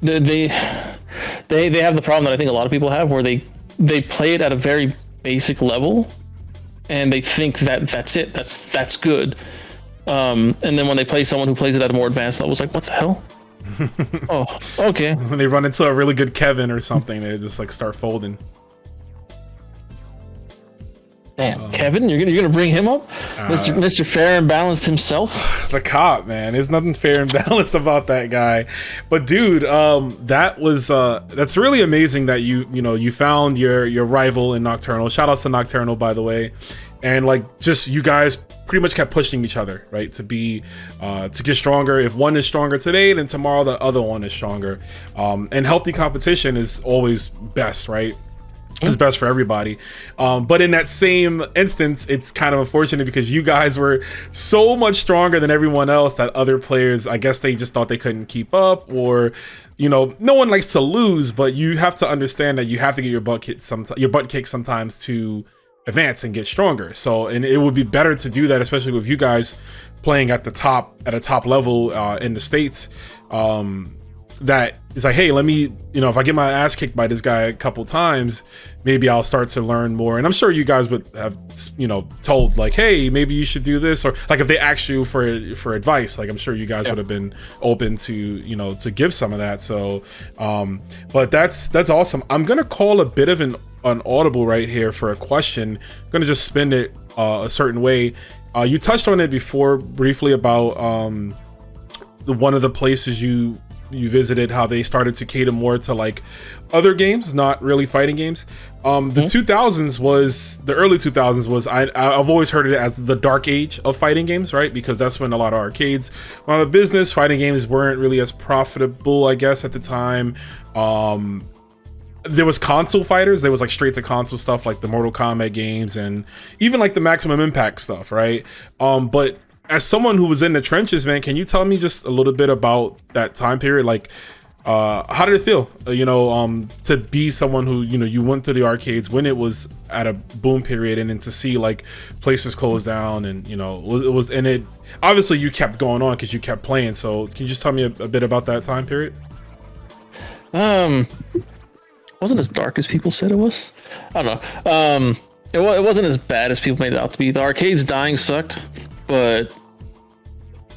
They have the problem that I think a lot of people have, where they play it at a very basic level, and they think that's it. That's good. And then when they play someone who plays it at a more advanced level, it's like, what the hell? Oh, okay. When they run into a really good Kevin or something, they just like start folding. Damn, Kevin, you're gonna bring him up, Mr. Fair and Balanced himself. The cop, man, there's nothing fair and balanced about that guy. But dude, that's really amazing that you found your rival in Nocturnal. Shout outs to Nocturnal, by the way, and like just you guys pretty much kept pushing each other, right, to get stronger. If one is stronger today, then tomorrow the other one is stronger. And healthy competition is always best, right? It's best for everybody. But in that same instance, it's kind of unfortunate because you guys were so much stronger than everyone else that other players, I guess they just thought they couldn't keep up, or, no one likes to lose, but you have to understand that you have to get your butt kicked sometimes to advance and get stronger. So, and it would be better to do that, especially with you guys playing at a top level in the States. That is like, hey, let me, if I get my ass kicked by this guy a couple times, maybe I'll start to learn more. And I'm sure you guys would have, told like, hey, maybe you should do this, or like if they asked you for advice, like I'm sure you guys would have been open to, to give some of that. So, but that's awesome. I'm gonna call a bit of an audible right here for a question. I'm gonna just spin it a certain way. You touched on it before briefly about one of the places you visited, how they started to cater more to like other games, not really fighting games. The early 2000s was I've always heard it as the dark age of fighting games, right? Because that's when a lot of arcades went out of business. Fighting games weren't really as profitable, I guess, at the time. There was console fighters. There was like straight to console stuff like the Mortal Kombat games and even like the Maximum Impact stuff, right? But as someone who was in the trenches, man, can you tell me just a little bit about that time period? Like, how did it feel, to be someone who, you went to the arcades when it was at a boom period, and then to see like places close down, and, it obviously you kept going on because you kept playing. So can you just tell me a bit about that time period? Wasn't as dark as people said it was. I don't know. It wasn't as bad as people made it out to be. The arcades dying sucked, but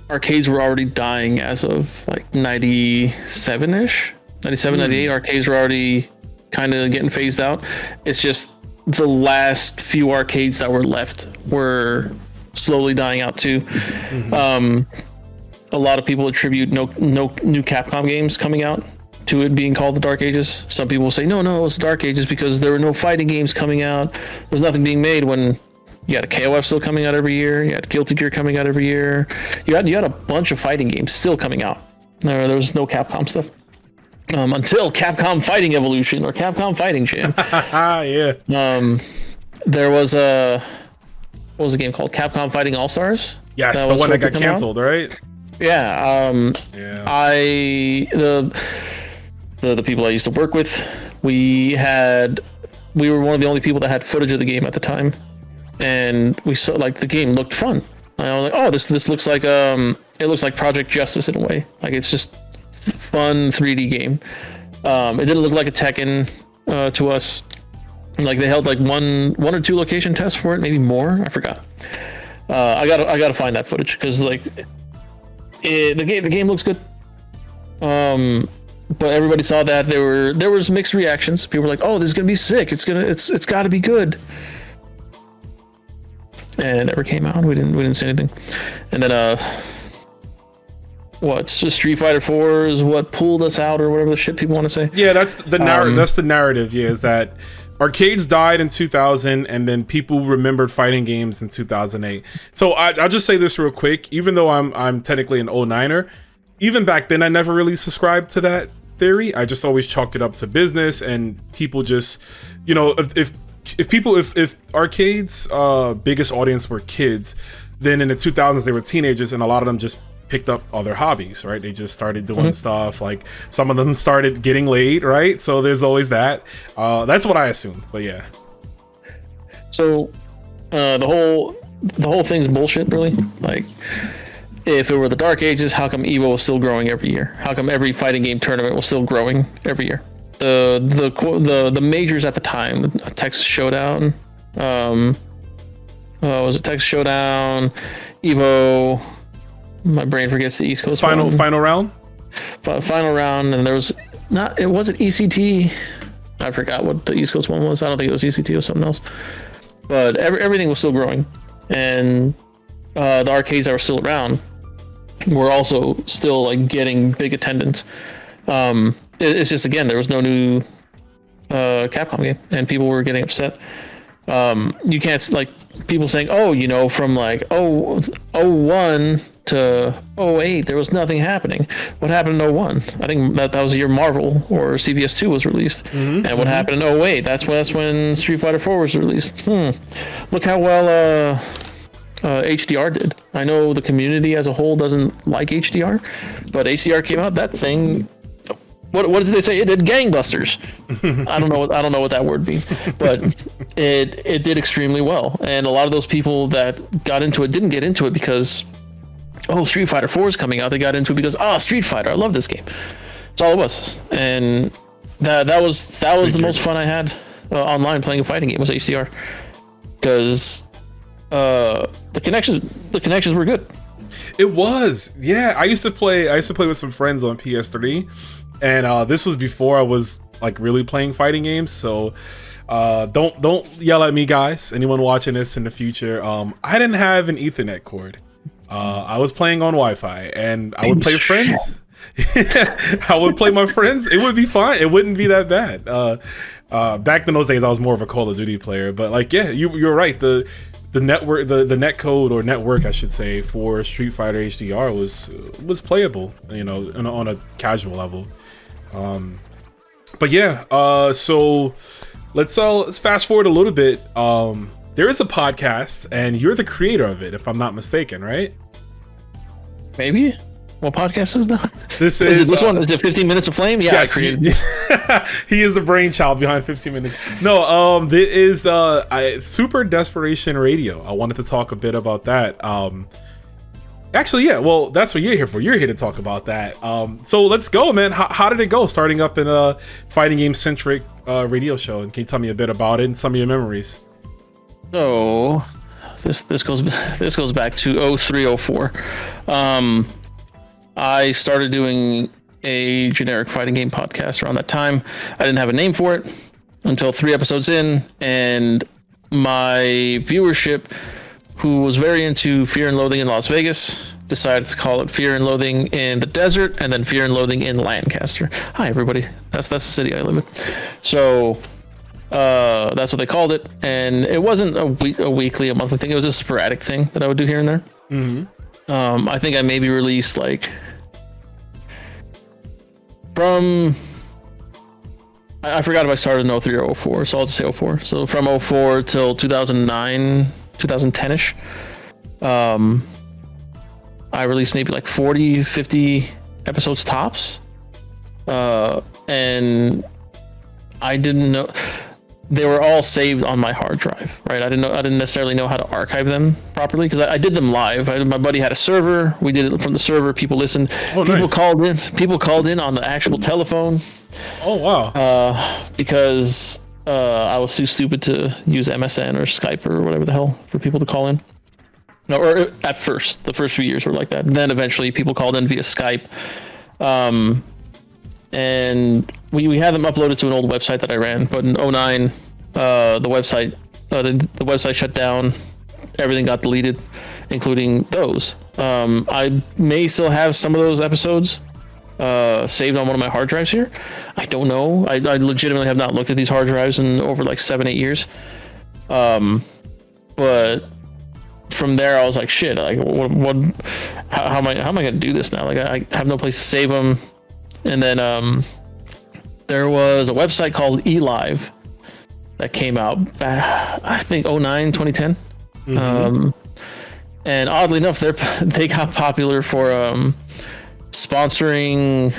arcades were already dying as of like 97-ish, 97, 98. Arcades were already kind of getting phased out. It's just the last few arcades that were left were slowly dying out too. A lot of people attribute no new Capcom games coming out to it being called the Dark Ages. Some people say, no, it was the Dark Ages because there were no fighting games coming out. There's nothing being made when you had a KOF still coming out every year. You had Guilty Gear coming out every year. You had a bunch of fighting games still coming out. There was no Capcom stuff until Capcom Fighting Evolution or Capcom Fighting Jam. Yeah. There was what was the game called? Capcom Fighting All Stars. Yes, the one that got canceled, right? Yeah. Yeah. The people I used to work with, we were one of the only people that had footage of the game at the time, and we saw like the game looked fun. I was like, oh, this looks like it looks like Project Justice in a way. Like it's just fun 3D game. It didn't look like a Tekken to us. Like they held like one or two location tests for it, maybe more. I forgot. I gotta find that footage because like the game looks good. But everybody saw that there was mixed reactions. People were like, "Oh, this is gonna be sick. It's got to be good." And it never came out. We didn't say anything. And then Street Fighter 4 is what pulled us out, or whatever the shit people want to say. Yeah, that's the narrative. That's the narrative. Yeah, is that arcades died in 2000, and then people remembered fighting games in 2008. So I'll just say this real quick. Even though I'm technically an 09er, even back then I never really subscribed to that theory. I just always chalked it up to business, and people just, you know, if arcades biggest audience were kids, then in the 2000s they were teenagers, and a lot of them just picked up other hobbies, right? They just started doing stuff, like some of them started getting laid, right? So there's always that. That's what I assumed, but yeah. So the whole thing's bullshit, really. Like, if it were the Dark Ages, how come Evo was still growing every year? How come every fighting game tournament was still growing every year? The majors at the time, Texas Showdown, was it Texas Showdown, Evo? My brain forgets the East Coast final one. final round. Final round, and there was not. It wasn't ECT. I forgot what the East Coast one was. I don't think it was ECT or something else. But everything was still growing, and the arcades that were still around were also still like getting big attendance. It's just, again, there was no new Capcom game, and people were getting upset. You can't, like, people saying, oh, you know, from like 01 to 08, there was nothing happening. What happened in 01? I think that was the year Marvel or CVS 2 was released. And what happened in 08? That's when Street Fighter 4 was released. Look how well HDR did. I know the community as a whole doesn't like HDR, but HDR came out, that thing, what did they say? It did gangbusters. I don't know what that word means, but it did extremely well. And a lot of those people that got into it didn't get into it because, oh, Street Fighter 4 is coming out. They got into it because, Street Fighter, I love this game. That's all it was. And that was the most fun I had online playing a fighting game, was HDR, because the connections were good. It was, yeah. I used to play with some friends on PS3, and this was before I was like really playing fighting games. So don't yell at me, guys. Anyone watching this in the future, I didn't have an Ethernet cord. I was playing on Wi-Fi, and I would play with friends. I would play my friends. It would be fine. It wouldn't be that bad. Back in those days, I was more of a Call of Duty player. But like, yeah, you're right. The network, the net code, or network, I should say, for Street Fighter HDR was playable, you know, on a casual level. But yeah, so let's fast forward a little bit. There is a podcast, and you're the creator of it, if I'm not mistaken, right? Maybe. What podcast is that? This is this one? Is it 15 Minutes of Flame? Yeah, yes, I created. He is the brainchild behind 15 Minutes. No, this is Super Desperation Radio. I wanted to talk a bit about that. Actually, yeah. Well, that's what you're here for. You're here to talk about that. So let's go, man. How did it go? Starting up in a fighting game centric radio show, and can you tell me a bit about it and some of your memories? So this goes back to 0304. I started doing a generic fighting game podcast around that time. I didn't have a name for it until 3 episodes in, and my viewership, who was very into Fear and Loathing in Las Vegas, decided to call it Fear and Loathing in the Desert, and then Fear and Loathing in Lancaster. Hi, everybody. That's the city I live in. So that's what they called it, and it wasn't a weekly, a monthly thing. It was a sporadic thing that I would do here and there. I think I maybe released like I forgot if I started in 03 or 04, so I'll just say 04. So from 04 till 2009, 2010-ish, I released maybe like 40, 50 episodes tops. And I didn't know, they were all saved on my hard drive, right? I didn't necessarily know how to archive them properly, because I did them live. My buddy had a server. We did it from the server. People listened. Oh, people nice. People called in on the actual telephone. Oh, wow. Because I was too stupid to use MSN or Skype or whatever the hell for people to call in. No, or at first, the first few years were like that. And then eventually people called in via Skype. And we had them uploaded to an old website that I ran, but in 09, the website shut down. Everything got deleted, including those. I may still have some of those episodes saved on one of my hard drives here. I don't know. I legitimately have not looked at these hard drives in over like 7-8 years. But from there, I was like, shit. Like, how am I gonna do this now? Like, I have no place to save them. And then there was a website called eLive that came out back, I think 2010. And oddly enough, they got popular for sponsoring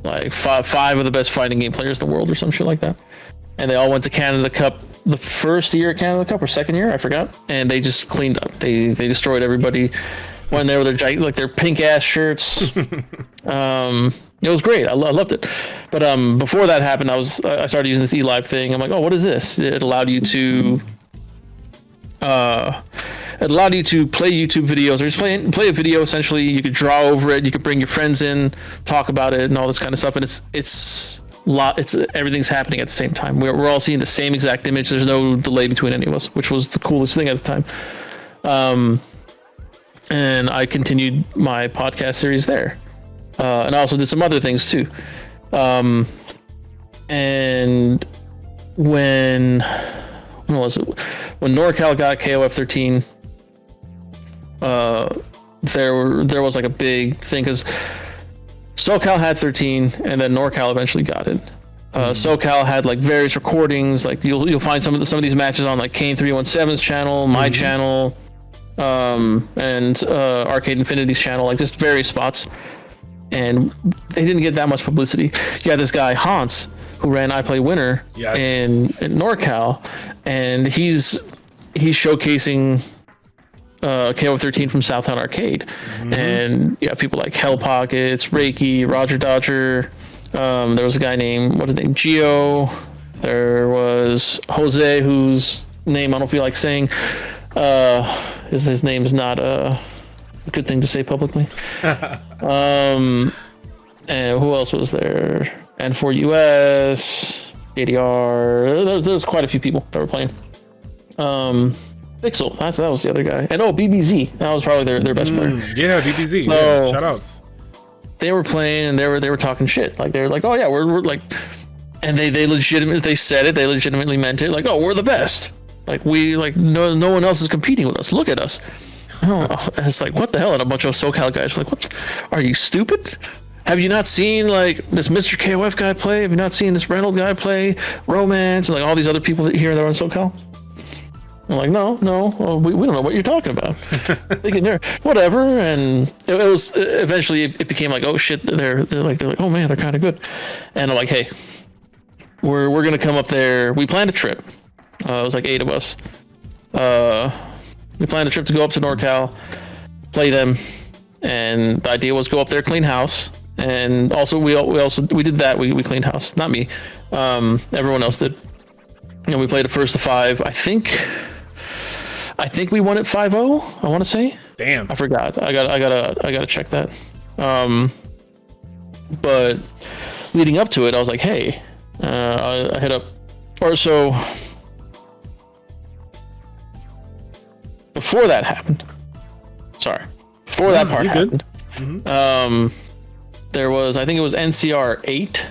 like five of the best fighting game players in the world or some shit like that. And they all went to Canada Cup the first year at Canada Cup or second year, I forgot. And they just cleaned up. They destroyed everybody. Went there with their pink ass shirts. It was great. I loved it. But before that happened, I started using this eLive thing. I'm like, oh, what is this? It allowed you to play YouTube videos or just play a video. Essentially, you could draw over it. You could bring your friends in, talk about it, and all this kind of stuff. And it's everything's happening at the same time. We're all seeing the same exact image. There's no delay between any of us, which was the coolest thing at the time. And I continued my podcast series there. And I also did some other things too. And when was it? When NorCal got KOF 13, there was like a big thing because SoCal had 13, and then NorCal eventually got it. SoCal had like various recordings. Like you'll find some of these matches on like Kane 317's channel, my channel, and Arcade Infinity's channel, like just various spots. And they didn't get that much publicity. You had this guy Hans who ran I Play Winner in NorCal, and he's showcasing KO 13 from Southtown Arcade. And you have people like Hell Pockets, Reiki, Roger Dodger. There was a guy named, what's his name, Gio. There was Jose, whose name I don't feel like saying. His name is not a good thing to say publicly. And who else was there? N4US, ADR. There was quite a few people that were playing. Pixel, that was the other guy. And BBZ, that was probably their best player. Yeah, BBZ. So, yeah, shout outs. They were playing and they were talking shit. Like they were like, oh yeah, we're like, and they legitimately meant it. Like, oh, we're the best. Like no one else is competing with us. Look at us. Oh, it's like, what the hell? And a bunch of SoCal guys are like, what? Are you stupid? Have you not seen like this Mr. KOF guy play? Have you not seen this Reynolds guy play? Romance and like all these other people here that are on SoCal? I'm like, no, we don't know what you're talking about. Thinking they're whatever, and it was eventually it became like, oh shit, they're like, oh man, they're kind of good. And I'm like, hey, we're gonna come up there. We planned a trip. It was like 8 of us. We planned a trip to go up to NorCal, play them, and the idea was go up there, clean house, and also we did that. We cleaned house, not me. Everyone else did. And we played it first to 5. I think we won it 5-0. I want to say. Damn. I forgot. I gotta check that. But leading up to it, I was like, hey, I hit up, or so. Before that happened, before that part happened, there was, I think it was NCR 8.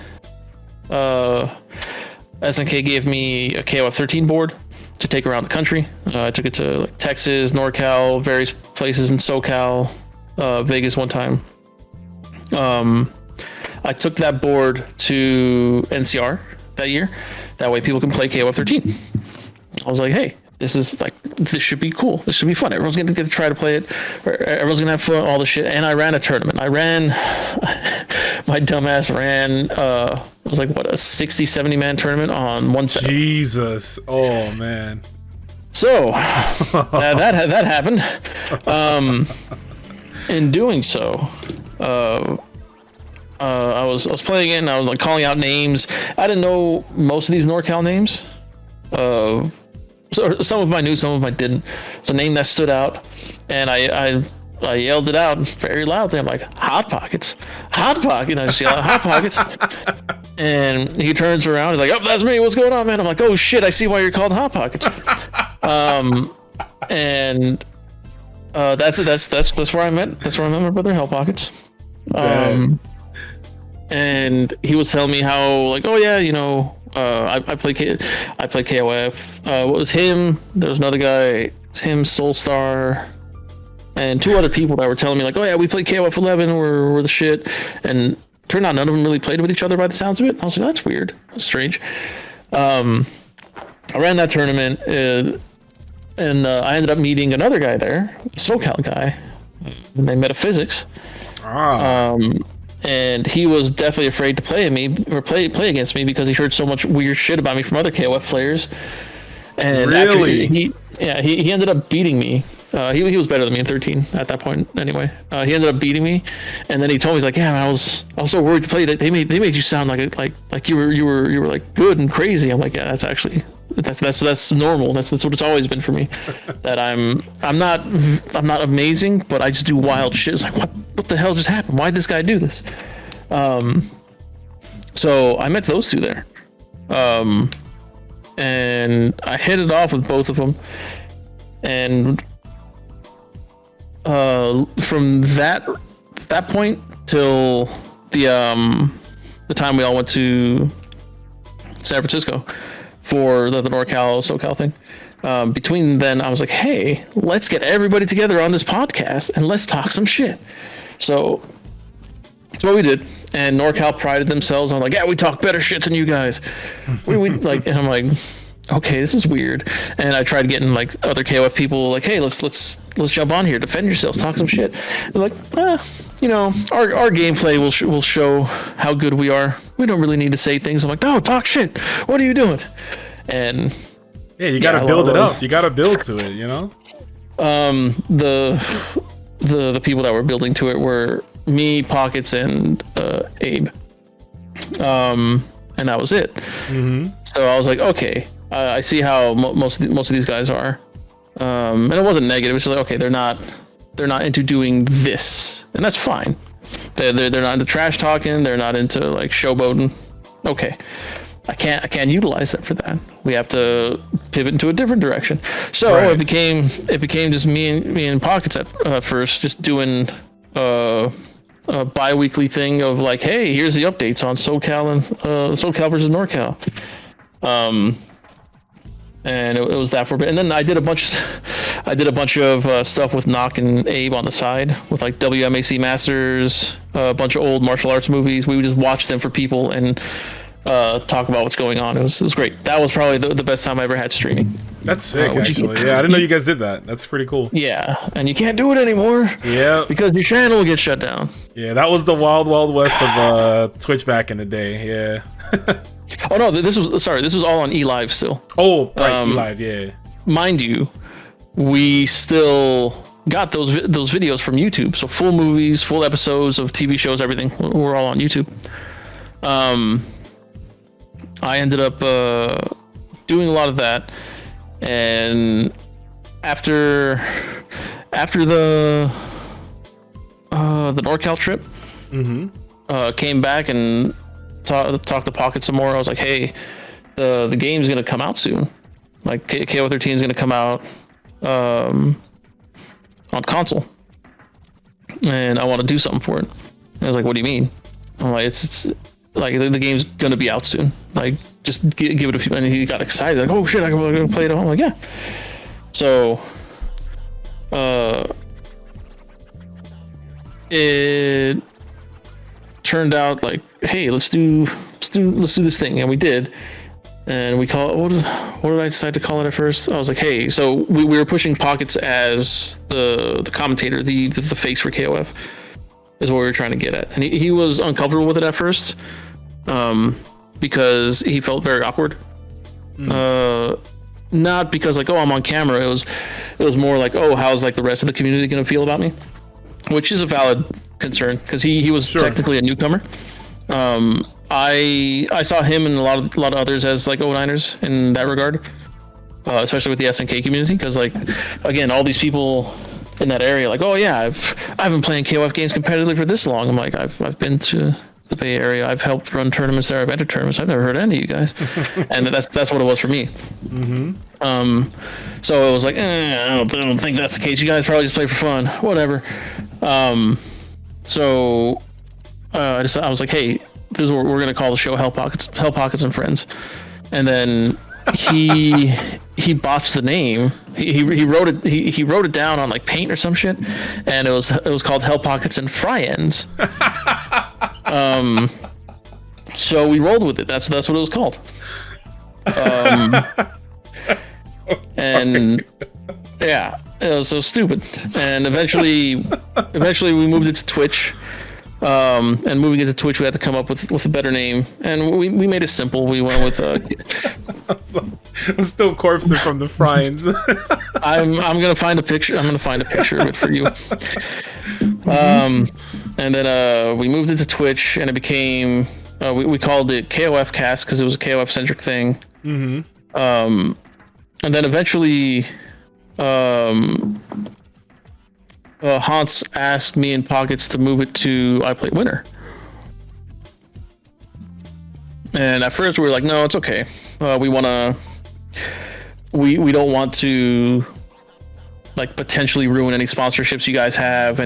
SNK gave me a KOF 13 board to take around the country. I took it to like Texas, NorCal, various places in SoCal, Vegas one time. I took that board to NCR that year. That way people can play KOF 13. I was like, hey, this should be cool. This should be fun. Everyone's gonna get to try to play it. Everyone's gonna have fun, all the shit. And I ran a tournament. My dumbass ran, it was like, what, a 60-70 man tournament on one set. Jesus. Oh, man. So, that happened. In doing so, I was playing it and I was like calling out names. I didn't know most of these NorCal names. So some of them I knew, some of them I didn't. It's a name that stood out, and I yelled it out very loudly. I'm like, Hot Pockets, Hot Pocket. And I just yell out, Hot Pockets. And he turns around. He's like, oh, that's me. What's going on, man? I'm like, oh shit, I see why you're called Hot Pockets. And that's where I met. That's where I met my brother, Hell Pockets. and he was telling me how like, oh yeah, you know, I play KOF. What was him? There was another guy. It's him, Soulstar, and two other people that were telling me like, oh yeah, we played KOF 11. We're the shit. And turned out none of them really played with each other by the sounds of it. I was like, that's weird. That's strange. I ran that tournament, and I ended up meeting another guy there, a SoCal guy, named Metaphysics. And he was definitely afraid to play against me because he heard so much weird shit about me from other KOF players. And really, he ended up beating me. He was better than me in 13 at that point. Anyway, he ended up beating me, and then he told me, he's like, yeah, man, I was so worried to play that they made you sound like you were like good and crazy. I'm like, yeah, that's normal. That's what it's always been for me. That I'm not amazing, but I just do wild shit. It's like, what the hell just happened? Why'd this guy do this? So I met those two there, and I hit it off with both of them, and from that point till the time we all went to San Francisco for the NorCal SoCal thing. Between then, I was like, hey, let's get everybody together on this podcast and let's talk some shit. So that's what we did. And NorCal prided themselves on like, yeah, we talk better shit than you guys. we like, and I'm like, okay, this is weird. And I tried getting like other KOF people like, hey, let's jump on here, defend yourselves, talk some shit. They're like, you know, our gameplay will show how good we are. We don't really need to say things. I'm like, no, talk shit. What are you doing? And yeah, you got to build it up. You got to build to it, you know? The people that were building to it were me, Pockets, and Abe. And that was it. Mm-hmm. So I was like, okay, I see how most of these guys are. And it wasn't negative. It's just like, okay, they're not into doing this, and that's fine. They're not into trash talking. They're not into like showboating. Okay, I can't utilize them for that. We have to pivot into a different direction. So right. it became just me and Pockets at first, just doing a bi-weekly thing of like, hey, here's the updates on SoCal and SoCal versus NorCal. And it was that for a bit, and then I did a bunch of stuff with Knock and Abe on the side with like WMAC Masters, a bunch of old martial arts movies. We would just watch them for people and talk about what's going on. It was great. That was probably the best time I ever had streaming. That's sick, actually. Yeah, I didn't know you guys did that. That's pretty cool. Yeah, and you can't do it anymore. Yeah, because your channel will get shut down. Yeah, that was the wild west of Twitch back in the day. Yeah. Oh no, this was all on eLive still. Oh, right, eLive, yeah. Mind you, we still got those videos from YouTube. So full movies, full episodes of TV shows, everything. We're all on YouTube. I ended up doing a lot of that, and after the NorCal trip, came back and talk to Pocket some more. I was like, hey, the game's gonna come out soon. Like KO 13 is gonna come out on console, and I want to do something for it. And I was like, what do you mean? I'm like, it's like the game's gonna be out soon. Like, just give it a few. And he got excited, like, oh shit, I'm gonna play it. I'm like, yeah. So, it turned out like, hey, let's do this thing, and we did. And we call it, what did I decide to call it at first? I was like, hey, so we were pushing Pockets as the commentator, the face for KOF, is what we were trying to get at. And he was uncomfortable with it at first, because he felt very awkward. Not because like, oh, I'm on camera. It was more like, oh, how's like the rest of the community gonna feel about me? Which is a valid concern, because he was technically a newcomer. I saw him and a lot of others as like 09ers in that regard, especially with the SNK community, because like, again, all these people in that area, like, oh yeah, I've been playing KOF games competitively for this long. I'm like, I've been to the Bay Area, I've helped run tournaments there, I've entered tournaments, I've never heard of any of you guys. And that's what it was for me. So it was like, I don't think that's the case. You guys probably just play for fun, whatever. So I was like, hey, this is what we're gonna call the show, Hell Pockets and Friends. And then he botched the name. He wrote it. He wrote it down on like paint or some shit, and it was called Hell Pockets and Fry-Ends. So we rolled with it. That's what it was called. And yeah, it was so stupid. And eventually we moved it to Twitch. And moving into Twitch, we had to come up with a better name, and we made it simple. We went with I'm still corpsing from the fryings. I'm gonna find a picture. I'm gonna find a picture of it for you. And then we moved into Twitch, and it became we called it KOF Cast because it was a KOF centric thing. Mm-hmm. And then eventually, Hans asked me and Pockets to move it to I Play Winner. And at first we were like, no, it's okay. We don't want to like potentially ruin any sponsorships you guys have, we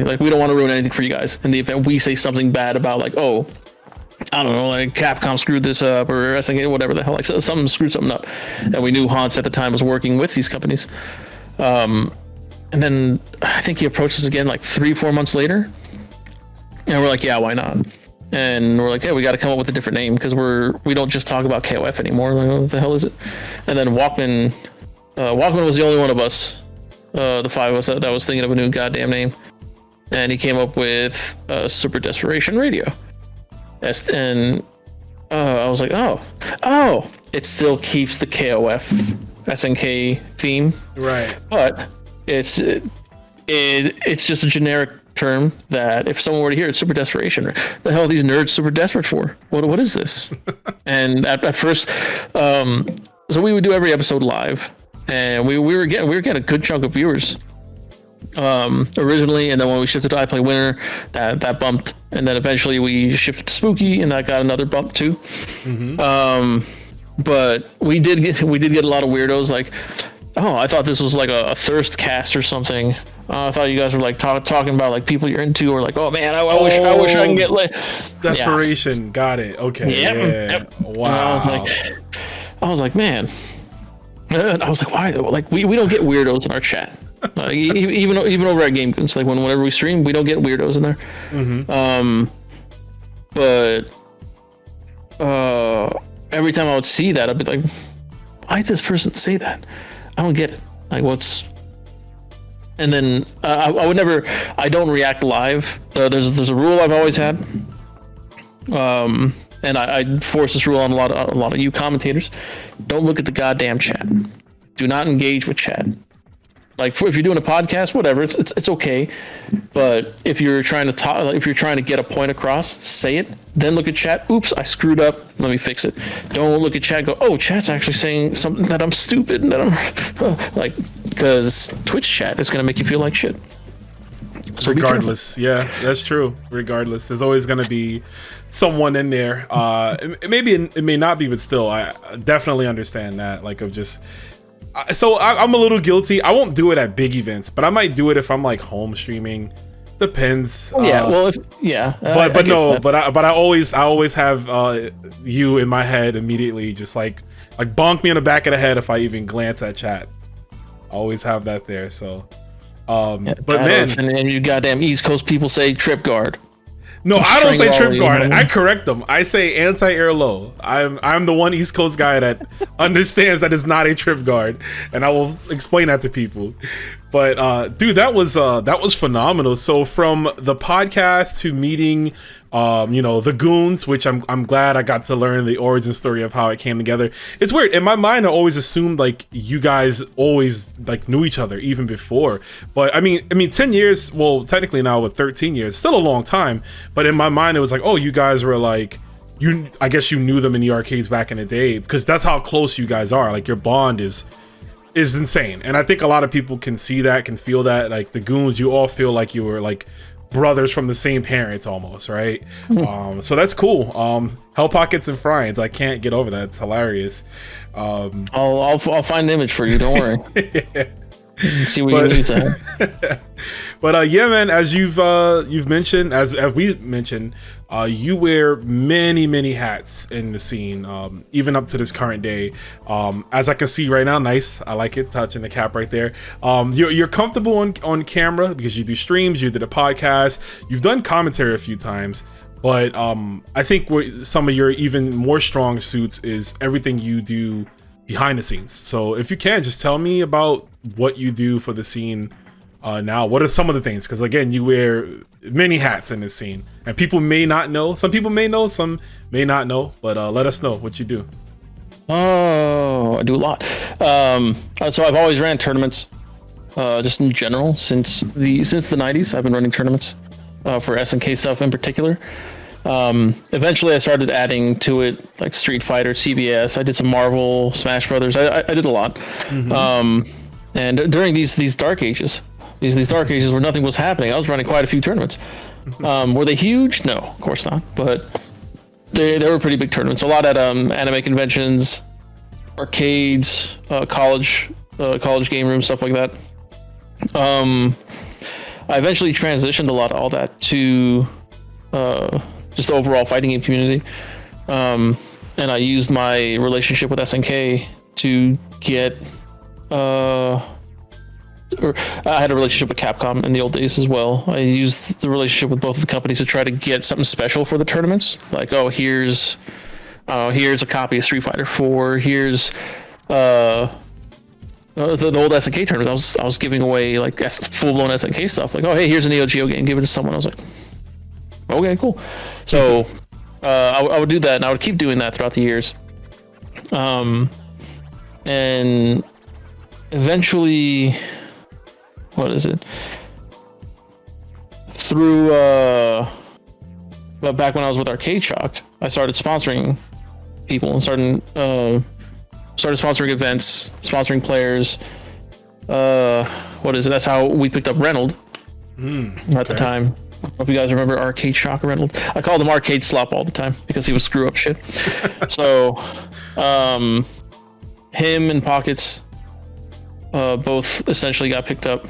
don't want to ruin anything for you guys in the event we say something bad about like, oh, I don't know, like Capcom screwed this up or SNK, whatever the hell, like something screwed something up. And we knew Hans at the time was working with these companies. And then I think he approached us again like 3-4 months later. And we're like, yeah, why not? And we're like, hey, we got to come up with a different name because we don't just talk about KOF anymore. Like, what the hell is it? And then Walkman was the only one of us, the five of us that was thinking of a new goddamn name. And he came up with Super Desperation Radio. And I was like, oh, it still keeps the KOF SNK theme. Right. But it's just a generic term that if someone were to hear it, Super Desperation, the hell are these nerds super desperate for? What is this? And at first, so we would do every episode live, and we were getting a good chunk of viewers originally, and then when we shifted to I Play Winner, that bumped, and then eventually we shifted to Spooky, and that got another bump too. Mm-hmm. But we did get a lot of weirdos like, oh, I thought this was like a thirst cast or something. I thought you guys were like talking about like people you're into, or like, oh man, I wish I can get like Desperation. Yeah. Got it. Okay. Yep. Wow. I was like, man. And I was like, why? Like we don't get weirdos in our chat. Even over at Game Goons, like whenever we stream, we don't get weirdos in there. Mm-hmm. But every time I would see that, I'd be like, why did this person say that? I don't get it. Like, what's... And then I would never... I don't react live. There's a rule I've always had. And I force this rule on a lot of you commentators. Don't look at the goddamn chat. Do not engage with chat. Like, if you're doing a podcast, whatever, it's okay. But if you're trying to talk, if you're trying to get a point across, say it. Then look at chat. Oops, I screwed up. Let me fix it. Don't look at chat and go, oh, chat's actually saying something that I'm stupid and that I'm like, because Twitch chat is gonna make you feel like shit. So regardless, yeah, that's true. Regardless, there's always gonna be someone in there. Maybe it may not be, but still, I definitely understand that. Like, of just. So I'm a little guilty. I won't do it at big events, but I might do it if I'm like home streaming. Depends. Oh, yeah. But I always have you in my head immediately, just like bonk me in the back of the head if I even glance at chat. I always have that there. So, but man, and you goddamn East Coast people say trip guard. No, I don't say trip guard. I correct them. I say anti-air low. I'm the one East Coast guy that understands that it's not a trip guard, and I will explain that to people. But dude, that was phenomenal. So from the podcast to meeting, the goons, which I'm glad I got to learn the origin story of how it came together. It's weird. In my mind, I always assumed like you guys always like knew each other even before. But I mean, 10 years. Well, technically now with 13 years, still a long time. But in my mind, it was like, oh, you guys were like. I guess you knew them in the arcades back in the day, because that's how close you guys are. Like, your bond is insane, and I think a lot of people can see that, can feel that. Like the goons, you all feel like you were like brothers from the same parents almost, right? So that's cool. Hell Pockets and Fryings, I can't get over that. It's hilarious. I'll find an image for you. Don't worry. Yeah. See what you need to. But yeah, man, as you've mentioned, as we mentioned, You wear many hats in the scene, even up to this current day. As I can see right now, nice. I like it, touching the cap right there. You're comfortable on camera because you do streams, you did a podcast, you've done commentary a few times. But I think some of your even more strong suits is everything you do behind the scenes. So if you can, just tell me about what you do for the scene now. What are some of the things? Because again, you wear many hats in this scene, and people may not know. Some people may know, some may not know. But let us know what you do. Oh, I do a lot. So I've always ran tournaments, just in general since the 90s. I've been running tournaments for SNK stuff in particular. Eventually I started adding to it like Street Fighter, CBS. I did some Marvel, Smash Brothers. I did a lot. And during these dark ages, these dark ages where nothing was happening, I was running quite a few tournaments. Were they huge? No, of course not. But they were pretty big tournaments. A lot at anime conventions, arcades, college game rooms, stuff like that. I eventually transitioned a lot of all that to just the overall fighting game community. And I used my relationship with SNK to get or I had a relationship with Capcom in the old days as well. I used the relationship with both of the companies to try to get something special for the tournaments. Like, oh, here's a copy of Street Fighter 4. Here's the old SNK tournaments. I was giving away like full blown SNK stuff. Like, oh, hey, here's a Neo Geo game. Give it to someone. I was like, okay, cool. So I would do that, and I would keep doing that throughout the years. And eventually, what is it? Through back when I was with Arcade Shock, I started sponsoring people and started sponsoring events, sponsoring players. What is it? That's how we picked up Reynolds at the time. I don't know if you guys remember Arcade Shock Reynolds. I called him Arcade Slop all the time because he would screw up shit. So, him and Pockets both essentially got picked up.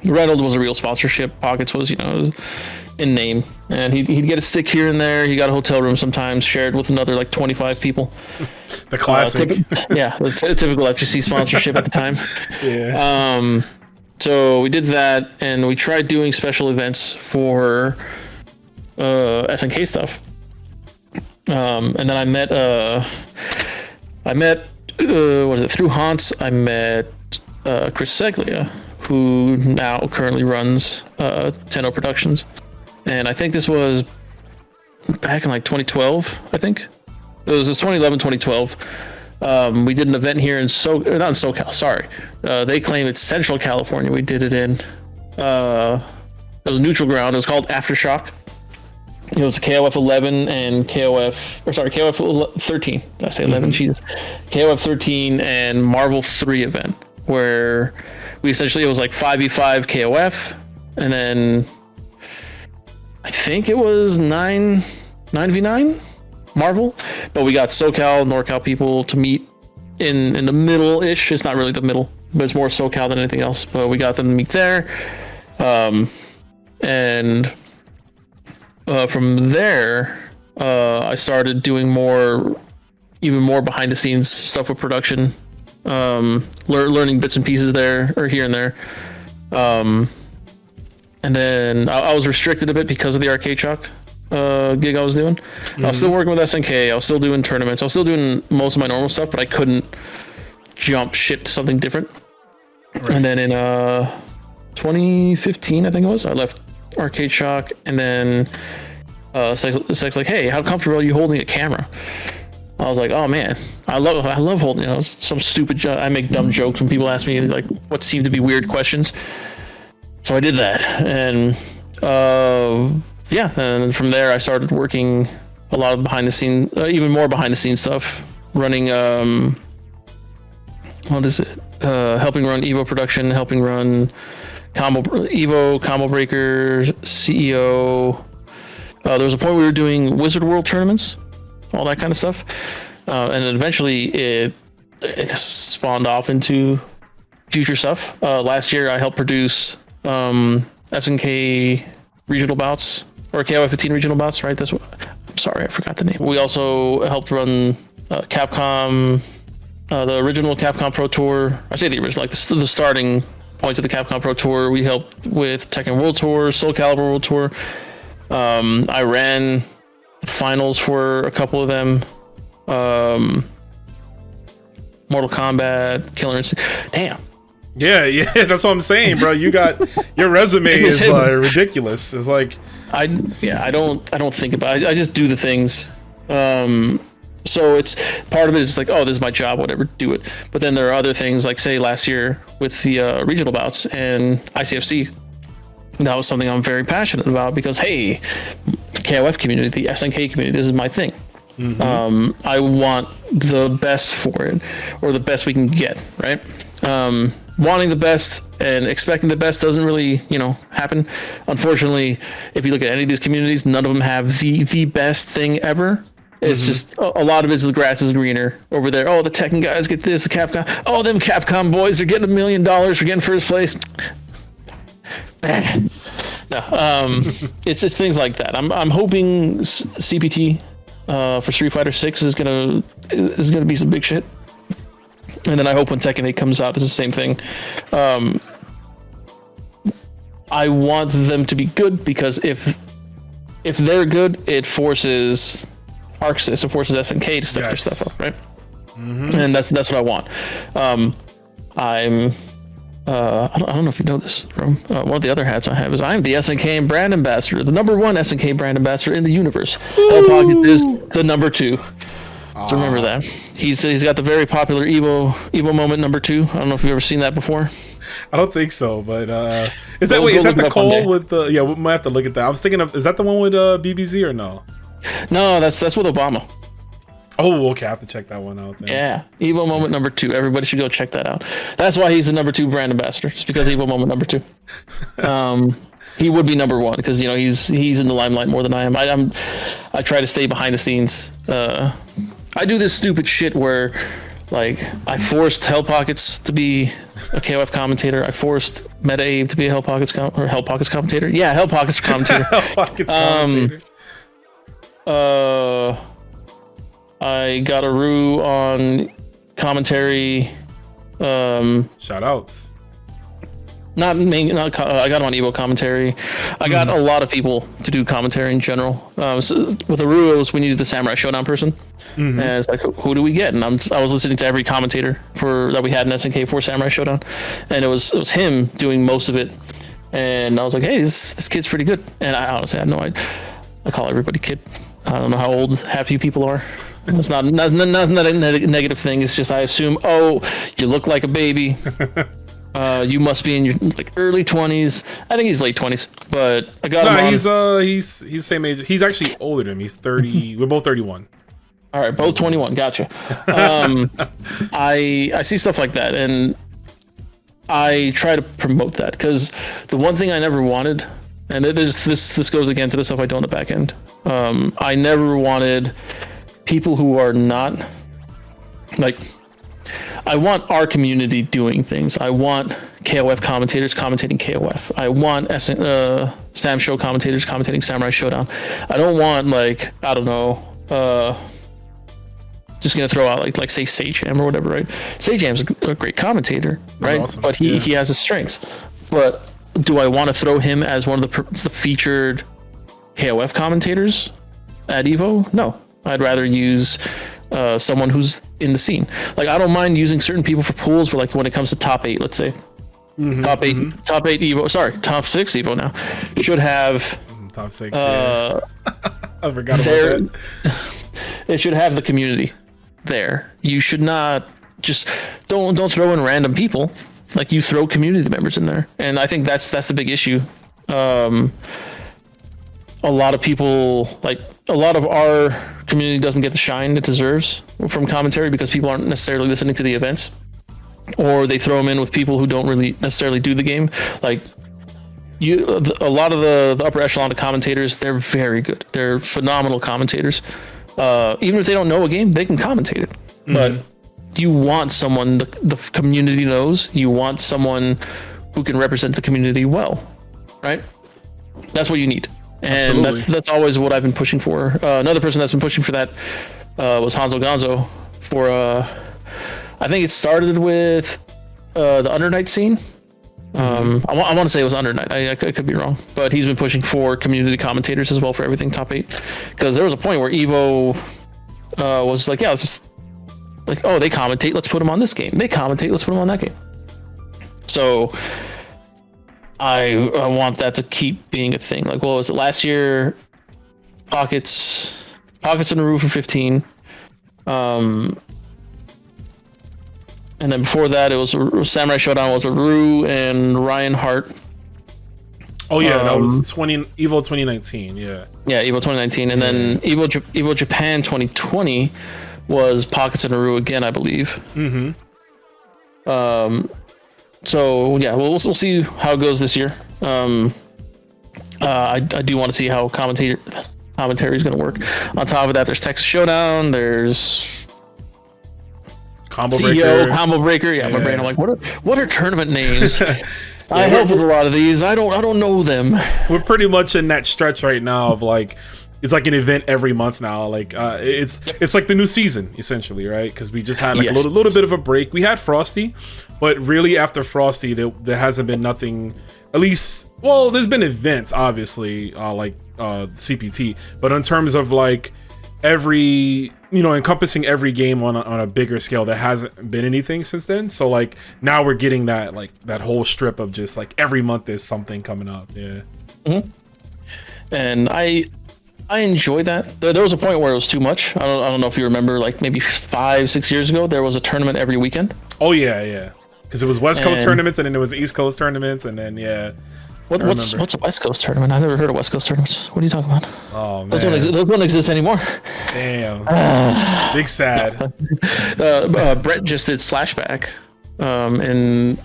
Reynolds was a real sponsorship. Pockets was, in name. And he'd get a stick here and there. He got a hotel room sometimes, shared with another like 25 people. The classic. The typical FGC sponsorship at the time. Yeah. So we did that, and we tried doing special events for SNK stuff. And then I met what is it, through Hans, I met Chris Seglia, who now currently runs Tenno Productions. And I think this was back in like 2012, I think. It was 2011, 2012. We did an event here in not in SoCal, sorry. They claim it's Central California. We did it in, it was neutral ground. It was called Aftershock. It was KOF 11 and KOF 13. Did I say 11? Jesus. KOF 13 and Marvel 3 event, where we essentially, it was like 5v5 KOF, and then I think it was 9v9 Marvel, but we got SoCal, NorCal people to meet in the middle-ish. It's not really the middle, but it's more SoCal than anything else. But we got them to meet there, and from there, I started doing even more behind-the-scenes stuff with production, learning bits and pieces there or here and there. And then I was restricted a bit because of the Arcade Shock gig I was doing. I was still working with SNK. I was still doing tournaments. I was still doing most of my normal stuff, but I couldn't jump shit to something different. Right. And then in 2015, I think it was, I left Arcade Shock, and then Sex's like, hey, how comfortable are you holding a camera? I was like, oh man, I love holding, some stupid, I make dumb jokes when people ask me like what seem to be weird questions. So I did that, and and from there I started working a lot of behind the scenes, even more behind the scenes stuff, running helping run Evo production, helping run Combo Breaker, CEO. There was a point we were doing Wizard World tournaments, all that kind of stuff, and then eventually it spawned off into future stuff. Last year I helped produce SNK regional bouts or KOF 15 regional bouts, right? That's what. I'm sorry, I forgot the name. We also helped run Capcom, the original Capcom Pro Tour. I say the original, like the starting point of the Capcom Pro Tour. We helped with Tekken World Tour, Soul Calibur World Tour. I ran finals for a couple of them. Mortal Kombat, Killer Instinct. Damn. Yeah, that's what I'm saying, bro. You got your resume is ridiculous. It's like I don't think about it. I just do the things. So it's part of it is like, oh, this is my job, whatever, do it. But then there are other things, like say last year with the regional bouts and ICFC. That was something I'm very passionate about because, hey, KOF community, the SNK community, this is my thing. I want the best for it, or the best we can get, right? Wanting the best and expecting the best doesn't really, happen. Unfortunately, if you look at any of these communities, none of them have the best thing ever. It's just a lot of it's the grass is greener over there. Oh, the Tekken guys get this, the Capcom. Oh, them Capcom boys are getting $1 million for getting first place. No, it's things like that. I'm hoping CPT for Street Fighter 6 is gonna be some big shit. And then I hope when Tekken 8 comes out, it's the same thing. I want them to be good because if they're good, it forces ArcSys, it forces SNK to step their stuff up, right? And that's what I want. I don't know if you know this, Rome. One of the other hats I have is I'm the SNK brand ambassador, the #1 SNK brand ambassador in the universe. Hell Pocket is the #2. So remember that. He's got the very popular Evo moment #2. I don't know if you've ever seen that before. I don't think so, but is that the call with the? Yeah, we might have to look at that. I was thinking of, is that the one with BBZ or no? No, that's with Obama. Oh, okay. I have to check that one out then. Yeah, Evo moment #2. Everybody should go check that out. That's why he's the #2 brand ambassador, just because Evo moment #2. He would be #1 because he's in the limelight more than I am. I try to stay behind the scenes. I do this stupid shit where, like, I forced Hell Pockets to be a KOF commentator. I forced Meta Abe to be a Hell Pockets commentator. Yeah, Hell Pockets commentator. Hell Pockets commentator. I got a Rue on commentary. Shout outs. I got him on Evo commentary. I got a lot of people to do commentary in general. So with the Ruos, we needed the Samurai Showdown person. And it's like, who do we get? And I was listening to every commentator that we had in SNK for Samurai Showdown, and it was him doing most of it. And I was like, hey, this kid's pretty good. And I honestly had no idea. I call everybody kid. I don't know how old half you people are. It's not a negative thing. It's just I assume, oh, you look like a baby. You must be in your early 20s. I think he's late 20s, but I got him on. He's the same age. He's actually older than me. He's 30. We're both 31. All right, both 21. Gotcha. I see stuff like that, and I try to promote that because the one thing I never wanted, and this goes again to the stuff I do on the back end. I never wanted people who are not like. I want our community doing things. I want KOF commentators commentating KOF. I want Sam Show commentators commentating Samurai Showdown. I don't want just gonna throw out like say Sagejam or whatever, right? Sagejam's a great commentator, right? Awesome. But he has his strengths. But do I want to throw him as one of the featured KOF commentators at Evo? No, I'd rather use someone who's in the scene. Like I don't mind using certain people for pools, but like when it comes to top 8, let's say top 8 Evo, sorry, top 6 Evo now should have top 6. I forgot about that. It should have the community there. You should not just don't throw in random people. Like you throw community members in there, and I think that's the big issue. A lot of people, like a lot of our community doesn't get the shine it deserves from commentary because people aren't necessarily listening to the events, or they throw them in with people who don't really necessarily do the game. Like a lot of the upper echelon of commentators, they're very good. They're phenomenal commentators. Even if they don't know a game, they can commentate it. But you want someone the community knows. You want someone who can represent the community well, right? That's what you need. And Absolutely. that's always what I've been pushing for. Another person that's been pushing for that was Hanzo Gonzo for I think it started with the Under Night scene. I want to say it was Under Night. I could be wrong, but he's been pushing for community commentators as well for everything top 8, because there was a point where Evo was like, yeah, it's just like, oh, they commentate, let's put them on this game. They commentate, let's put them on that game. So I want that to keep being a thing. Like, what was it last year? Pockets in the roof for 15. And then before that, it was Samurai Showdown was a Rue and Ryan Hart. Oh yeah, that was Evo 2019. Yeah. Yeah, Evo 2019, and then Evo Japan 2020 was Pockets and Rue again, I believe. Mm-hmm. So yeah, we'll see how it goes this year. I do want to see how commentary is going to work. On top of that, there's Texas Showdown. There's Combo CEO, Breaker. Combo Breaker. Yeah, my brain. I'm like, what are tournament names? I help with a lot of these. I don't know them. We're pretty much in that stretch right now of like, it's like an event every month now. Like it's like the new season essentially, right? Because we just had like a little bit of a break. We had Frosty, but really after Frosty, there hasn't been nothing. At least, well, there's been events obviously, like CPT, but in terms of like encompassing every game on a bigger scale, there hasn't been anything since then. So like now we're getting that like that whole strip of just like every month there's something coming up. Yeah. Mm-hmm. And I enjoy that. There was a point where it was too much. I don't know if you remember, like maybe 5-6 years ago, there was a tournament every weekend. Oh yeah. Because it was West Coast tournaments, and then it was East Coast tournaments, and then What's a West Coast tournament? I've never heard of West Coast tournaments. What are you talking about? Oh man, those don't exist anymore. Damn, big sad. Brett just did Slashback in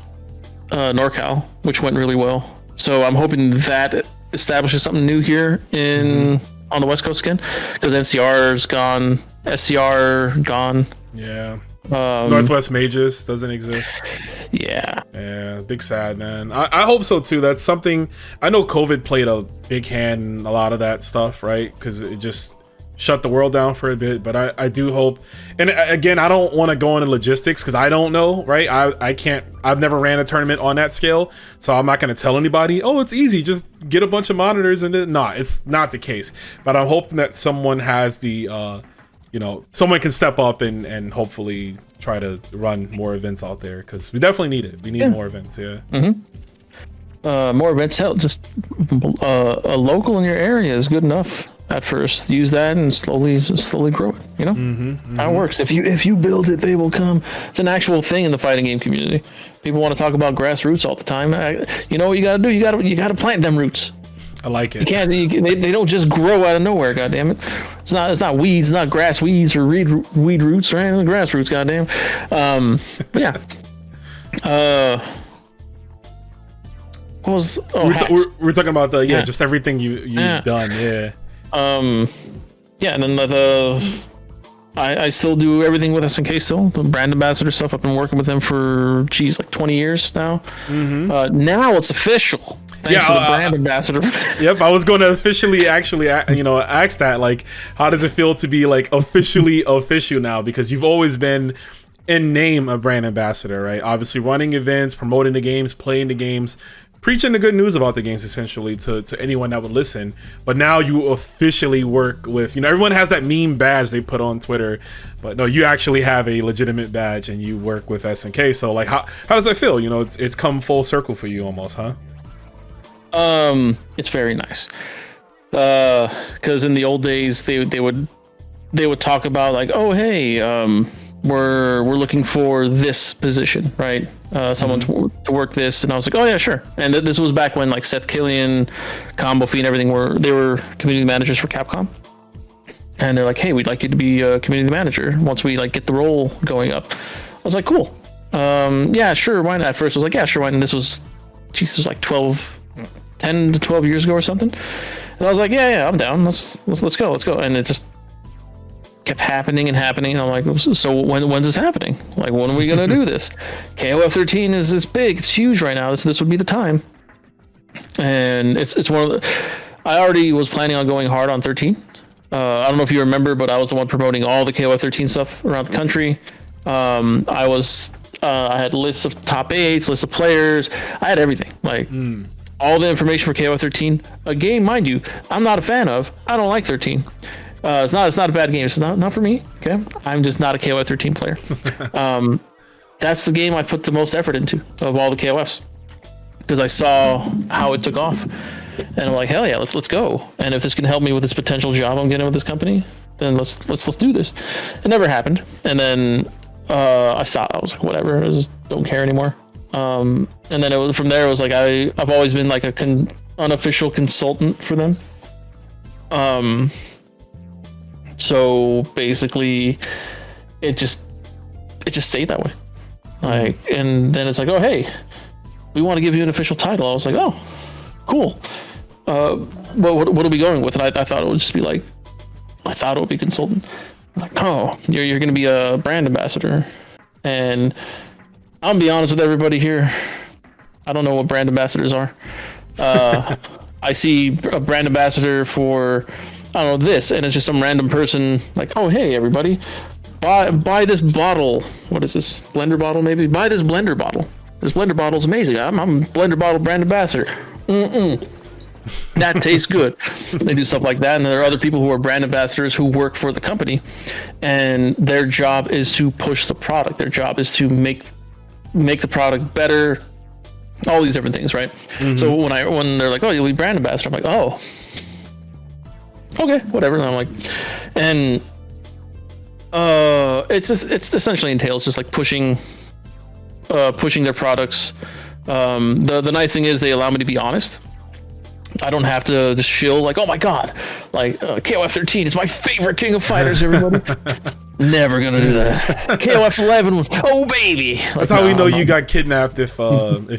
NorCal, which went really well. So I'm hoping that establishes something new here on the West Coast again, because NCR's gone, SCR gone. Yeah. Northwest Mages doesn't exist. Yeah, big sad, man. I hope so too. That's something. I know COVID played a big hand in a lot of that stuff, right? Because it just shut the world down for a bit. But I do hope. And again, I don't want to go into logistics because I don't know, right? I can't. I've never ran a tournament on that scale, so I'm not going to tell anybody, oh, it's easy, just get a bunch of monitors and then it's not the case. But I'm hoping that someone has the someone can step up and hopefully try to run more events out there, because we definitely need it. We need more events. Yeah. Mm-hmm. More events. Hell, just a local in your area is good enough at first. Use that and slowly grow it. You know how it works. If you build it, they will come. It's an actual thing in the fighting game community. People want to talk about grassroots all the time. You know what you got to do? You got to plant them roots. I like it. You can't. They don't just grow out of nowhere. Goddamn it! It's not weeds, not grass weeds or weed roots or anything. Grass roots. Goddamn. Yeah. What was? We're talking about just everything you've done. Yeah. Yeah, and then I still do everything with SNK still. The brand ambassador stuff. I've been working with them for like 20 years now. Now it's official. Thanks to the brand ambassador. Yep, I was going to officially actually ask that, like, how does it feel to be like officially official now? Because you've always been in name a brand ambassador, right? Obviously running events, promoting the games, playing the games, preaching the good news about the games essentially to anyone that would listen. But now you officially work with, everyone has that meme badge they put on Twitter, but no, you actually have a legitimate badge and you work with SNK. So like, how does that feel? It's come full circle for you almost, huh? It's very nice. Because in the old days they would talk about like, oh hey, we're looking for this position, right? Someone to work this, and I was like, oh yeah, sure. And this was back when like Seth Killian, Combo Fee, and everything were community managers for Capcom. And they're like, hey, we'd like you to be a community manager once we like get the role going up. I was like, cool. Yeah, sure. Why not? At first I was like, yeah, sure. Why not? This was like 10 to 12 years ago or something. And I was like, yeah, I'm down. Let's go. And it just kept happening. And I'm like, so when's this happening? Like, when are we going to do this? KOF 13 is big. It's huge right now. This would be the time. And it's one of the, I already was planning on going hard on 13. I don't know if you remember, but I was the one promoting all the KOF 13 stuff around the country. I had lists of top 8s, lists of players. I had everything, like all the information for KOF 13. A game, mind you, I'm not a fan of. I don't like 13. It's not a bad game. It's not for me. Okay, I'm just not a KOF 13 player. That's the game I put the most effort into of all the KOFs because I saw how it took off, and I'm like, hell yeah, let's go. And if this can help me with this potential job I'm getting with this company, then let's do this. It never happened, and then I stopped. I was like, whatever, I just don't care anymore. And then it was from there. It was like I've always been like a unofficial consultant for them. So basically, it just stayed that way. Like, and then it's like, oh hey, we want to give you an official title. I was like, oh, cool. What are we going with? And I thought it would just be like, I thought it would be consultant. I'm like, oh, you're going to be a brand ambassador. And I'm gonna be honest with everybody here. I don't know what brand ambassadors are. I see a brand ambassador for, I don't know, this, and it's just some random person like, oh, hey, everybody, buy this bottle. What is this? Blender bottle, maybe? Buy this blender bottle. This blender bottle is amazing. I'm blender bottle brand ambassador. That tastes good. They do stuff like that. And there are other people who are brand ambassadors who work for the company, and their job is to push the product. Their job is to make the product better, all these different things, right? So when they're like, oh, you'll be brand ambassador, I'm like, oh, okay, whatever. And I'm like, and it's essentially entails just like pushing their products. The nice thing is they allow me to be honest. I don't have to just shill like, oh my god, like KOF 13 is my favorite King of Fighters, everybody. Never gonna do that. KOF 11 was, oh baby. Like, that's how we know you got kidnapped. If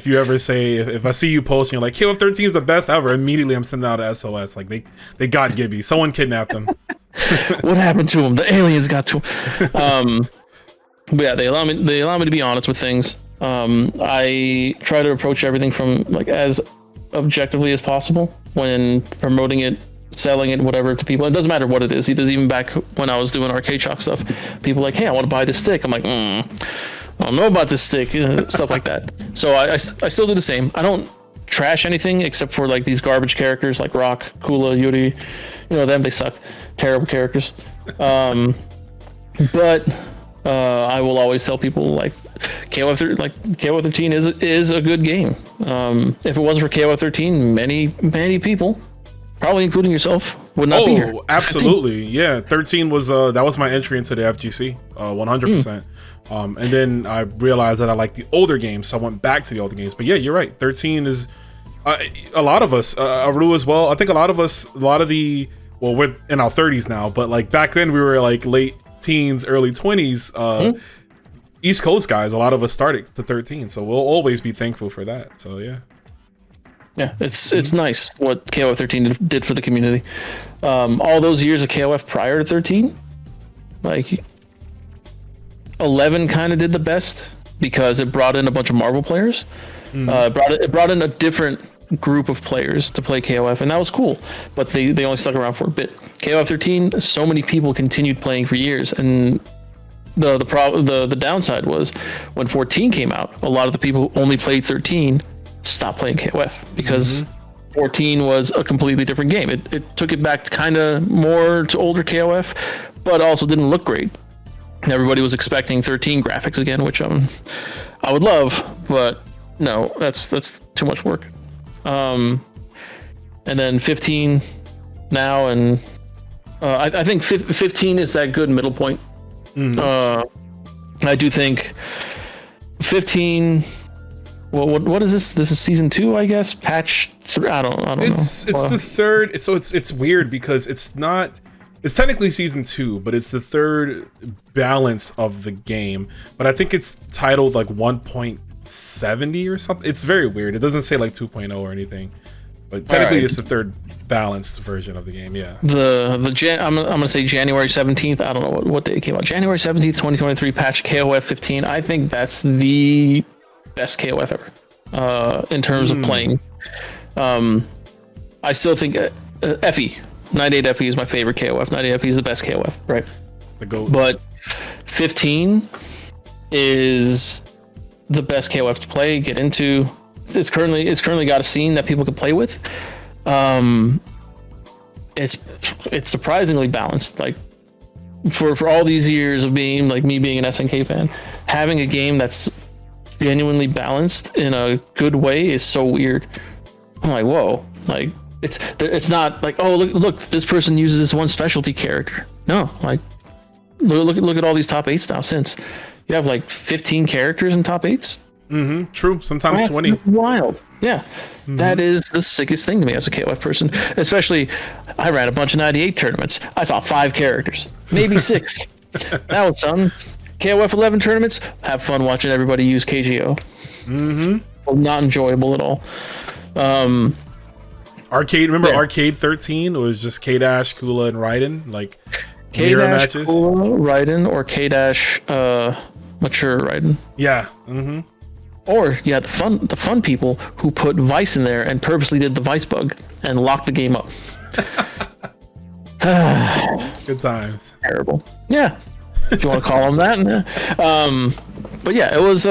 you ever say, if I see you posting, you're like, KOF 13 is the best ever, immediately I'm sending out a SOS. Like they got Giby. Someone kidnapped him. What happened to him? The aliens got to him. But yeah, they allow me to be honest with things. I try to approach everything from like as objectively as possible when promoting it, selling it, whatever, to people. It doesn't matter what it is. Even back when I was doing arcade shock stuff, people were like, hey, I want to buy this stick. I'm like, I don't know about this stick, stuff like that. So I still do the same. I don't trash anything except for like these garbage characters like Rock, Kula, Yuri. You know them, they suck. Terrible characters. But I will always tell people like KOF 13 is a good game. If it wasn't for KOF 13, many people, probably including yourself, would not be here. Oh, absolutely. 13. Yeah, 13 was that was my entry into the FGC, 100%. And then I realized that I like the older games, so I went back to the older games. But yeah, you're right. 13 is a lot of us, Aru as well. I think we're in our 30s now, but like back then we were like late teens, early 20s. East Coast guys, a lot of us started to 13, so we'll always be thankful for that. So yeah. Yeah, it's nice what KOF 13 did for the community. All those years of KOF prior to 13, like 11 kind of did the best because it brought in a bunch of Marvel players. It brought in a different group of players to play KOF, and that was cool. But they only stuck around for a bit. KOF 13, so many people continued playing for years, and the downside was when 14 came out, a lot of the people who only played 13 stopped playing KOF because 14 was a completely different game. It took it back kind of more to older KOF, but also didn't look great. Everybody was expecting 13 graphics again, which I would love, but no, that's too much work. And then 15 now, and I think 15 is that good middle point. I do think 15. Well, what is this? This is season 2, I guess. Patch 3. I don't know. It's the third. It's weird because it's not. It's technically season 2, but it's the third balance of the game. But I think it's titled like 1.70 or something. It's very weird. It doesn't say like 2.0 or anything. But technically, it's the third balanced version of the game. Yeah. I'm gonna say January 17th. I don't know what day it came out. January 17th, 2023. Patch KOF 15. I think that's the best KOF ever in terms of playing. I still think FE. 98 FE is my favorite KOF. 98 FE is the best KOF, right? The GOAT. But 15 is the best KOF to play, get into. It's currently got a scene that people can play with. It's surprisingly balanced. Like for all these years of being like me being an SNK fan, having a game that's genuinely balanced in a good way is so weird. I'm like, whoa, like it's not like, oh look, this person uses this one specialty character. No, like look at all these top 8s now. Since you have like 15 characters in top 8s. Mm-hmm. True. Sometimes 20. That's wild. Yeah. Mm-hmm. That is the sickest thing to me as a KOF person. Especially, I ran a bunch of 98 tournaments. I saw 5 characters, maybe 6. That was something. KOF 11 tournaments, have fun watching everybody use KGO. Mm-hmm. Well, not enjoyable at all. Arcade, remember Arcade 13? It was just K-Dash, Kula, and Raiden, like mirror matches. Kula, Raiden, or K-Dash, Mature Raiden. Yeah. Mm-hmm. Or you had the fun people who put Vice in there and purposely did the Vice bug and locked the game up. Good times. Terrible. Yeah. If you want to call them that. But yeah, it was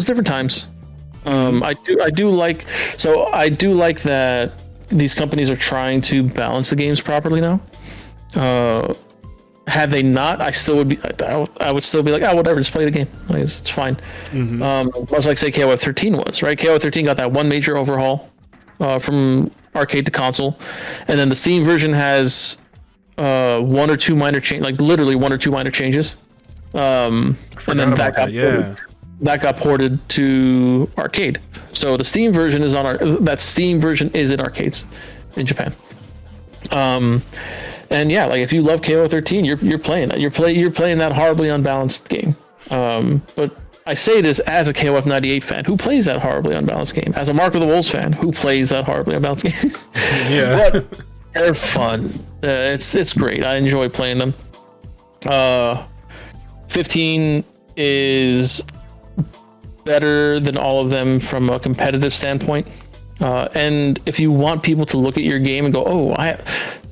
different times. I do like that these companies are trying to balance the games properly now. Had they not, I would still be like, oh, whatever, just play the game. Like, it's fine. Mm-hmm. Much like say KOF 13 was, right? KOF 13 got that one major overhaul from arcade to console, and then the Steam version has one or two minor changes. And then that got ported to arcade. So the Steam version is in arcades in Japan. And yeah, like if you love KO 13, you're playing that. You're playing that horribly unbalanced game. But I say this as a KOF 98 fan who plays that horribly unbalanced game, as a Mark of the Wolves fan who plays that horribly unbalanced game. Yeah, but they're fun. It's great. I enjoy playing them. 15 is better than all of them from a competitive standpoint. And if you want people to look at your game and go, oh,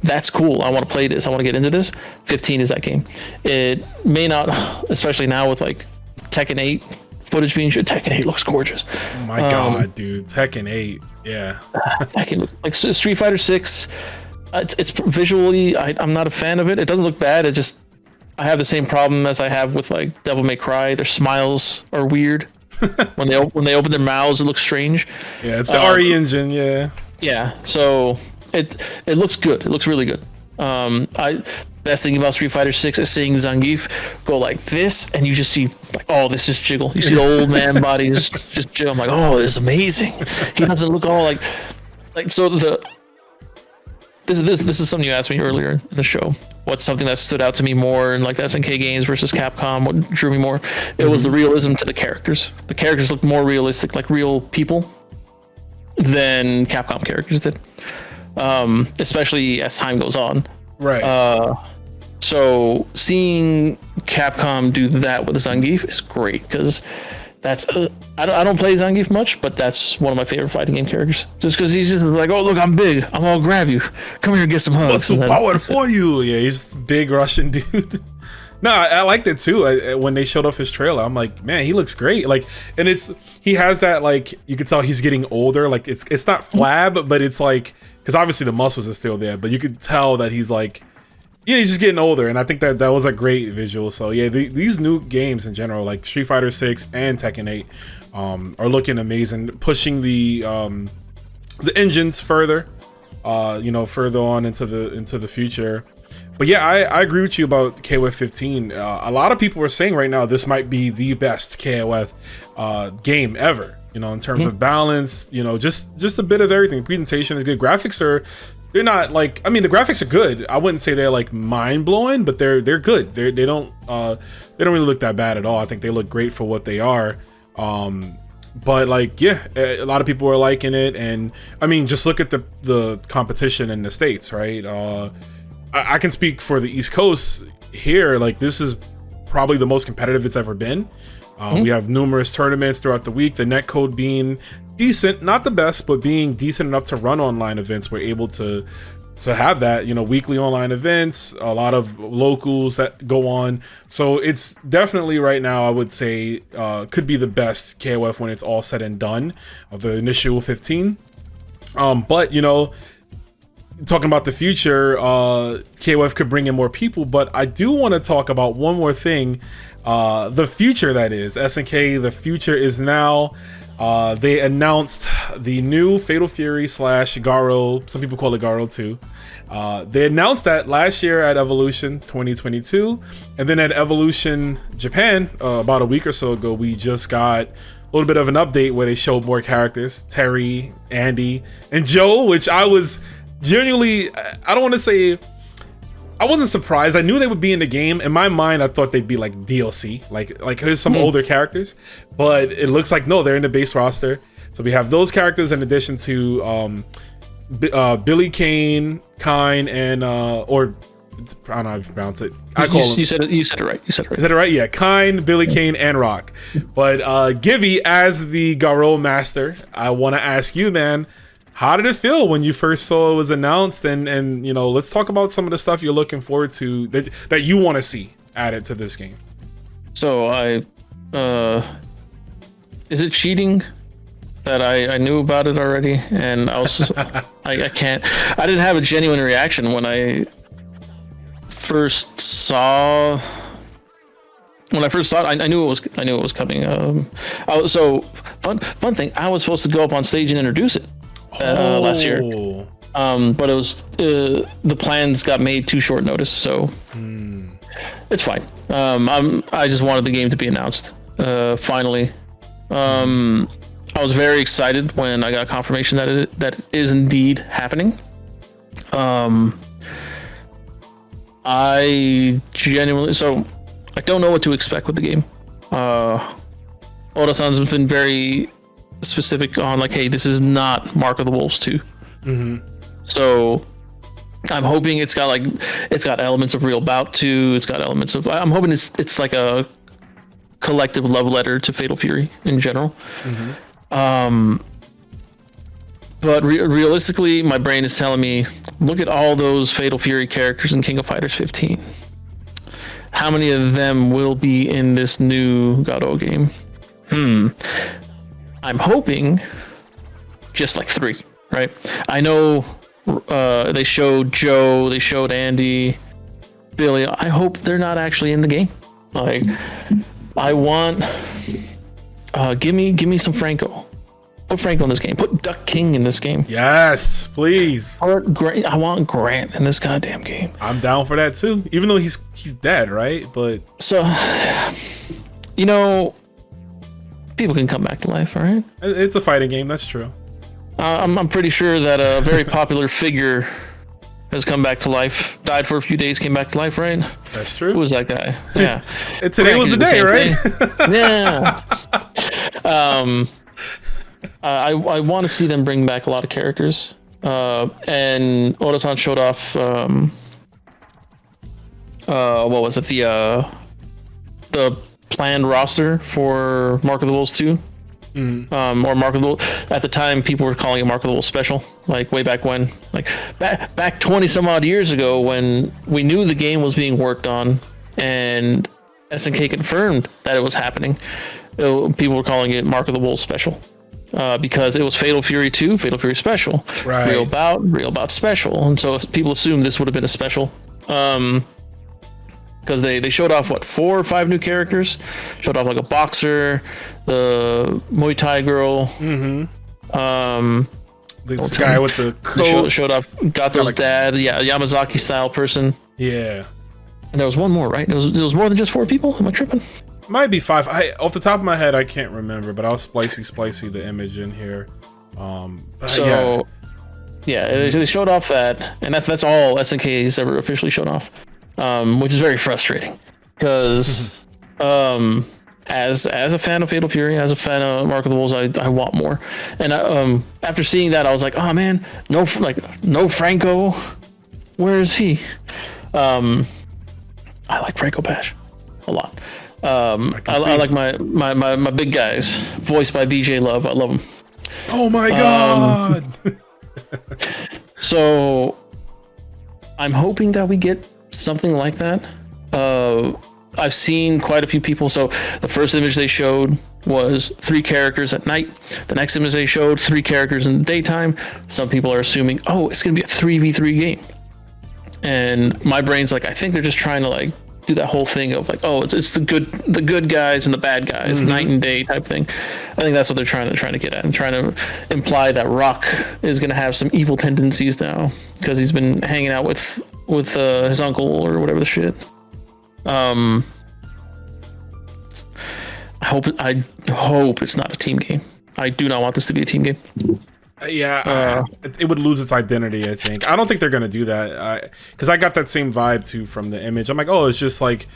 that's cool, I want to play this, I want to get into this, 15 is that game. It may not, especially now with like Tekken 8 footage being shown. Tekken 8 looks gorgeous. Oh my god, dude. Tekken 8, yeah. Tekken, like Street Fighter 6, it's visually, I'm not a fan of it. It doesn't look bad. I have the same problem as I have with like Devil May Cry. Their smiles are weird. when they open their mouths, it looks strange. Yeah, it's the RE engine. Yeah. So it looks good. It looks really good. Best thing about Street Fighter 6 is seeing Zangief go like this, and you just see like, oh, this is jiggle. You see the old man body is just jiggle. I'm like, oh, this is amazing. He doesn't look all like so. This is something you asked me earlier in the show. What's something that stood out to me more in like the SNK games versus Capcom? What drew me more? It was the realism to the characters. The characters looked more realistic, like real people, than Capcom characters did. Especially as time goes on. Right. So seeing Capcom do that with Zangief is great, because that's I don't play Zangief much, but that's one of my favorite fighting game characters. Just because he's just like, oh look, I'm big, I'm gonna grab you, come here and get some hugs. What's the power for you? Yeah, he's a big Russian dude. No, I liked it too. When they showed off his trailer, I'm like, man, he looks great. Like, and he has that, like, you could tell he's getting older. Like, it's not flab, but it's like, because obviously the muscles are still there, but you could tell that he's like, yeah, he's just getting older, and I think that was a great visual. So yeah, these new games in general, like Street Fighter 6 and Tekken 8, are looking amazing, pushing the engines further, further on into the future. But yeah, I agree with you about KOF 15. A lot of people are saying right now this might be the best KOF game ever. In terms of balance, just a bit of everything. Presentation is good. They're not like, I mean, the graphics are good. I wouldn't say they're like mind blowing, but they're good. They don't really look that bad at all. I think they look great for what they are. But like, yeah, a lot of people are liking it, and I mean, just look at the competition in the States, right? I can speak for the East Coast here. Like, this is probably the most competitive it's ever been. We have numerous tournaments throughout the week. The netcode being decent, not the best, but being decent enough to run online events. We're able to have that, weekly online events, a lot of locals that go on. So it's definitely right now, I would say, could be the best KOF when it's all said and done of the initial 15. But, talking about the future, KOF could bring in more people, but I do want to talk about one more thing. The future, that is SNK. The future is now. They announced the new Fatal Fury / Garo. Some people call it Garo 2. They announced that last year at Evolution 2022, and then at Evolution Japan about a week or so ago, we just got a little bit of an update where they showed more characters: Terry, Andy, and Joe, which I was genuinely, I don't want to say, I wasn't surprised. I knew they would be in the game. In my mind, I thought they'd be like DLC, like here's some older characters, but it looks like no, they're in the base roster. So we have those characters in addition to Billy Kane, Kine, and or I don't know how to pronounce it. You said it right. Is that right? Yeah, Kine, Billy Kane, and Rock. But Giby as the Garo Master, I want to ask you, man, how did it feel when you first saw it was announced? And let's talk about some of the stuff you're looking forward to that you want to see added to this game. So is it cheating that I knew about it already? And I was I didn't have a genuine reaction when I first saw it. I knew it was coming. So fun thing, I was supposed to go up on stage and introduce it last year. But it was the plans got made too short notice, so it's fine. I just wanted the game to be announced finally. I was very excited when I got confirmation that it is indeed happening. I don't know what to expect with the game. Oda-san's been very specific on like, hey, this is not Mark of the Wolves 2. So I'm hoping it's got elements of Real Bout 2. It's got elements of, I'm hoping it's like a collective love letter to Fatal Fury in general. But realistically, my brain is telling me, look at all those Fatal Fury characters in King of Fighters 15. How many of them will be in this new Garo game? I'm hoping just like 3, right? I know they showed Joe, they showed Andy, Billy. I hope they're not actually in the game. Like, I want give me some Franco. Put Franco in this game. Put Duck King in this game. Yes, please. I want Grant in this goddamn game. I'm down for that too. Even though he's dead, right? But so, people can come back to life, all right? It's a fighting game. That's true. I'm pretty sure that a very popular figure has come back to life. Died for a few days, came back to life, right? That's true. Who was that guy? Yeah. And today was the day, right? Yeah. I want to see them bring back a lot of characters. And Oda-san showed off what was it? The planned roster for Mark of the Wolves 2. Or Mark of the Wolves. At the time, people were calling it Mark of the Wolves Special, like way back when, like back 20 some odd years ago, when we knew the game was being worked on and SNK confirmed that it was happening. People were calling it Mark of the Wolves Special. Because it was Fatal Fury 2, Fatal Fury Special, right. Real Bout Special, and so people assumed this would have been a special. Because they showed off 4 or 5 new characters. Showed off like a boxer, the Muay Thai girl. This guy with the coat. Showed off Gato's dad, Yamazaki style person. Yeah. And there was one more, right? There was more than just 4 people. Am I tripping? Might be 5. Off the top of my head, I can't remember, but I'll splicey the image in here. They showed off that, and that's all SNK has ever officially shown off, which is very frustrating because as a fan of Fatal Fury, as a fan of Mark of the Wolves, I want more. And after seeing that, I was like, oh man, no Franco, where is he? I like Franco Bash. a lot. I like my big guys, voiced by BJ Love. I love him. Oh my god! So I'm hoping that we get something like that. I've seen quite a few people. So the first image they showed was 3 characters at night. The next image they showed 3 characters in the daytime. Some people are assuming, oh, it's going to be a 3v3 game. And my brain's like, I think they're just trying to like do that whole thing of like, oh, it's the good guys and the bad guys, night and day type thing. I think that's what they're trying to get at, and trying to imply that Rock is going to have some evil tendencies now because he's been hanging out with his uncle or whatever the shit. I hope it's not a team game. I do not want this to be a team game. Yeah, it would lose its identity, I think. I don't think they're going to do that. Because I got that same vibe, too, from the image. I'm like, oh, it's just like,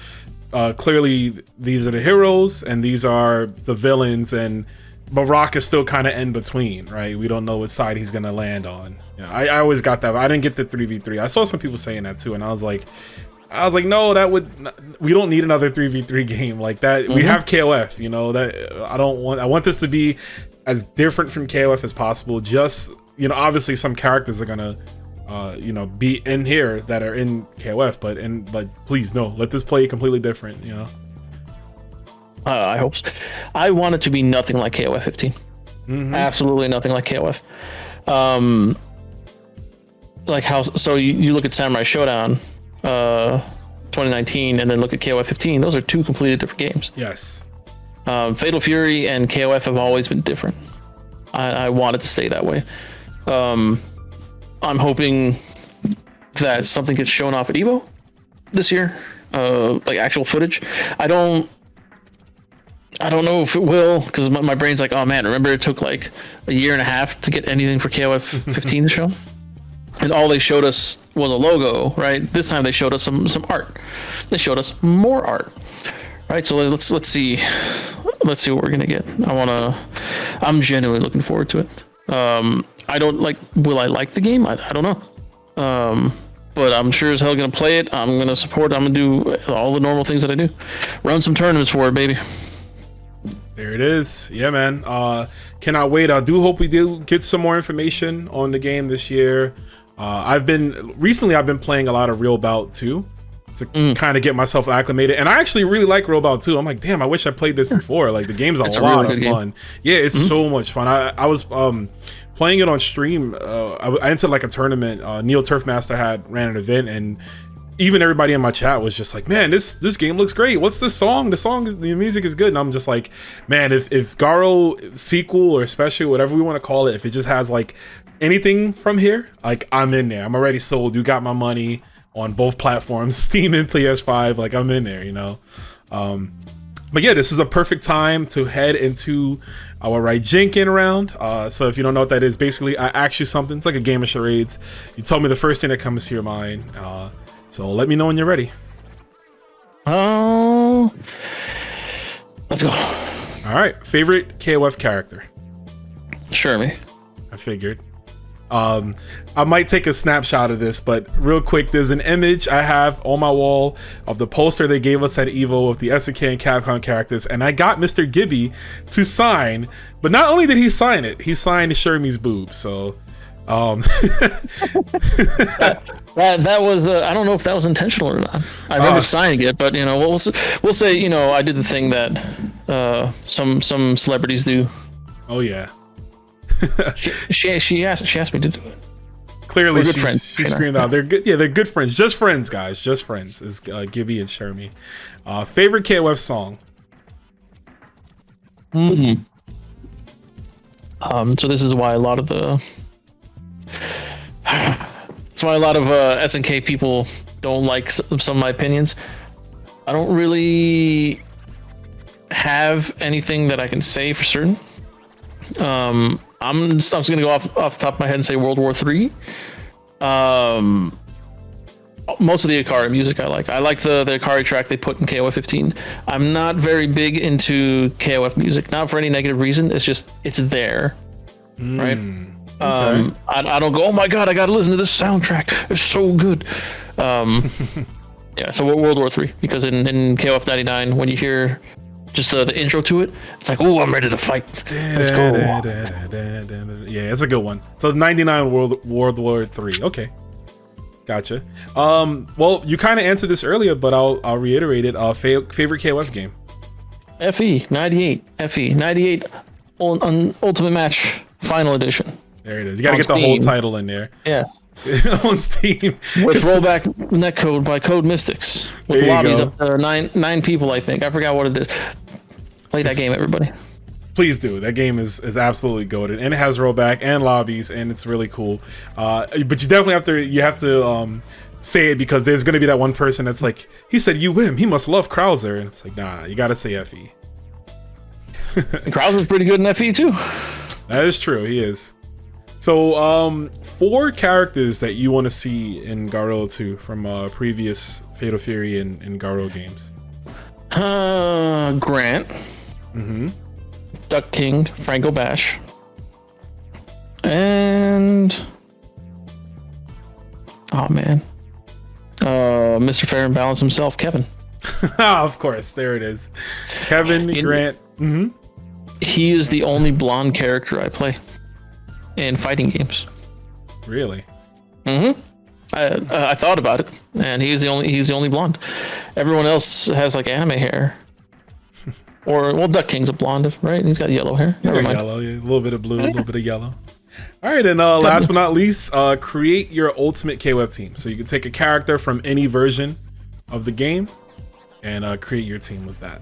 clearly, these are the heroes, and these are the villains, but Rock is still kind of in between, right? We don't know what side he's going to land on. Yeah, I always got that. I didn't get the 3v3. I saw some people saying that, too, and I was like, no, we don't need another 3v3 game like that. We have KOF, you know, I want this to be as different from KOF as possible. Just, you know, obviously some characters are gonna be in here that are in KOF, but please no, let this play completely different, you know. I hope so. I want it to be nothing like KOF 15. Absolutely nothing like KOF. Like how, so you look at Samurai Showdown 2019 and then look at KOF 15, those are 2 completely different games. Yes. Fatal Fury and KOF have always been different. I want it to stay that way. I'm hoping that something gets shown off at Evo this year, like actual footage. I don't know if it will, because my brain's like, oh man, remember it took like a year and a half to get anything for KOF 15 to show? And all they showed us was a logo, right? This time they showed us some art. They showed us more art, right? So let's see what we're gonna get. I'm genuinely looking forward to it. Will I like the game? I don't know. But I'm sure as hell gonna play it. I'm gonna support it. I'm gonna do all the normal things that I do. Run some tournaments for it, baby. There it is. Yeah, man. Cannot wait. I do hope we do get some more information on the game this year. I've been playing a lot of Real Bout 2 to kind of get myself acclimated, and I actually really like Real Bout 2. I'm like, damn, I wish I played this before. Like, the game's a lot of fun. Yeah, it's so much fun. I was playing it on stream. I entered like a tournament. Neil Turfmaster ran an event, and even everybody in my chat was just like, man, this game looks great. What's this song? The music is good. And I'm just like, man, if Garo sequel or special, whatever we want to call it, if it just has like anything from here, like, I'm in there. I'm already sold. You got my money on both platforms, Steam and PS5. Like, I'm in there, you know. But yeah, this is a perfect time to head into our Raijinkin round. So if you don't know what that is, basically I ask you something. It's like a game of charades. You tell me the first thing that comes to your mind. So let me know when you're ready. Oh, let's go. All right. Favorite KOF character? Sure, me. I figured. I might take a snapshot of this, but real quick, there's an image I have on my wall of the poster they gave us at Evo of the SNK and Capcom characters, and I got Mr. Giby to sign, but not only did he sign it, he signed Shermie's boob. So that was I don't know if that was intentional or not. I remember signing it, but you know, we'll say, you know, I did the thing that some celebrities do. Oh yeah. she asked me to do it. Clearly, she screamed out. They're good. Yeah, they're good friends. Just friends, guys. Just friends. Is Giby and Shermie. Favorite KOF song? So this is why a lot of SNK people don't like some of my opinions. I don't really have anything that I can say for certain. I'm just gonna go off the top of my head and say World War III. Most of the Akari music I like. I like the Akari track they put in KOF 15. I'm not very big into KOF music, not for any negative reason. It's just, it's there, right? Okay. I don't go, oh my god, I gotta listen to this soundtrack. It's so good. Yeah, so World War III, because in KOF 99, when you hear just the intro to it, it's like, oh, I'm ready to fight. Let's go. Yeah, it's a good one. So 99 World War III. Okay. Gotcha. Well, you kind of answered this earlier, but I'll reiterate it. Favorite KOF game? FE 98. FE 98 Ultimate Match Final Edition. There it is. You got to get the whole title in there. Yeah. On Steam. With rollback netcode by Code Mystics. With lobbies up to nine people, I think. I forgot what it is. Play that game, everybody. Please do. That game is absolutely goated, and it has rollback and lobbies, and it's really cool. But you definitely have to say it, because there's gonna be that one person that's like, he said UM, he must love Krauser, and it's like, nah, you gotta say FE. Krauser's pretty good in FE too. That is true. He is. So 4 characters that you want to see in Garou 2 from previous Fatal Fury and Garou games. Grant. Duck King, Franco Bash, and oh man, Mr. Fair and Balance himself, Kevin. Of course, there it is, Kevin Grant. He is the only blonde character I play in fighting games. Really? I thought about it, and he's the only blonde. Everyone else has like anime hair. Or, well, Duck King's a blonde, right? He's got yellow hair. He's got yellow, yeah. A little bit of blue, a little bit of yellow. All right, and last but not least, create your ultimate KOF team. So you can take a character from any version of the game and create your team with that.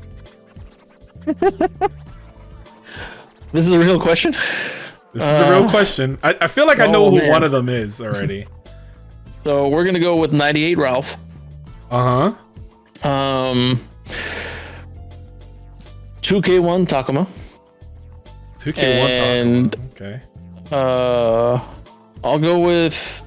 This is a real question? This is a real question. I feel like I know who one of them is already. So we're going to go with 98 Ralph. 2K1 Takuma. 2K1 and Takuma. Okay. I'll go with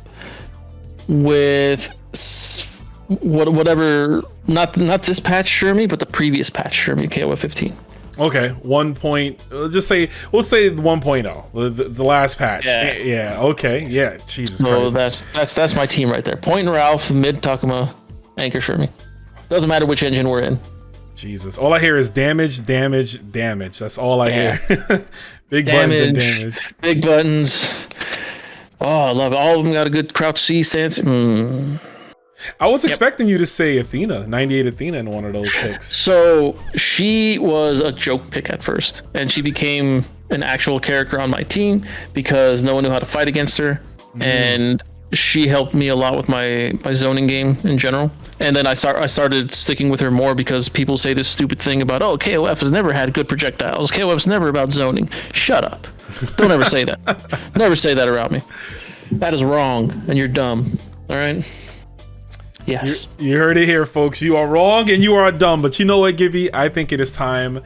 whatever, not this patch Shermie, but the previous patch Shermie, KOF 15. Okay, 1 point. We'll say 1.0, the last patch. Yeah. Okay. Yeah. Jesus Christ. So that's my team right there. Point Ralph, mid Takuma, anchor Shermie. Doesn't matter which engine we're in. Jesus. All I hear is damage. That's all I hear. Big buttons and damage. Big buttons. Oh, I love it. All of them got a good crouch C stance. I was expecting you to say Athena, 98 Athena in one of those picks. So she was a joke pick at first, and she became an actual character on my team because no one knew how to fight against her. And she helped me a lot with my zoning game in general. And then I started sticking with her more because people say this stupid thing about, oh, KOF has never had good projectiles. KOF's never about zoning. Shut up. Don't ever say that. Never say that around me. That is wrong, and you're dumb. All right? Yes. You heard it here, folks. You are wrong and you are dumb. But you know what, Giby? I think it is time.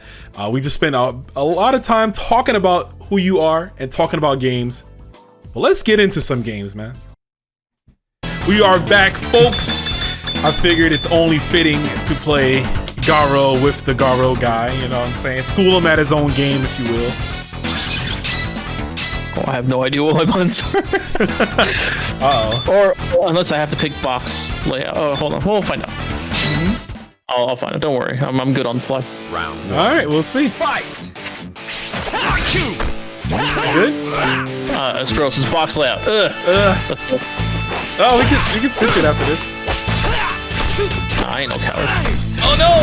We just spent a lot of time talking about who you are and talking about games. But let's get into some games, man. We are back, folks. I figured it's only fitting to play Garou with the Garou guy, you know what I'm saying? School him at his own game, if you will. Oh, I have no idea what my buttons are. Or unless I have to pick box layout. Oh, hold on. We'll find out. I'll find it. Don't worry. I'm good on the fly. Round one. All right, we'll see. Fight! Good? It's gross. It's box layout. Oh, we can switch it after this. I ain't no coward. Oh no!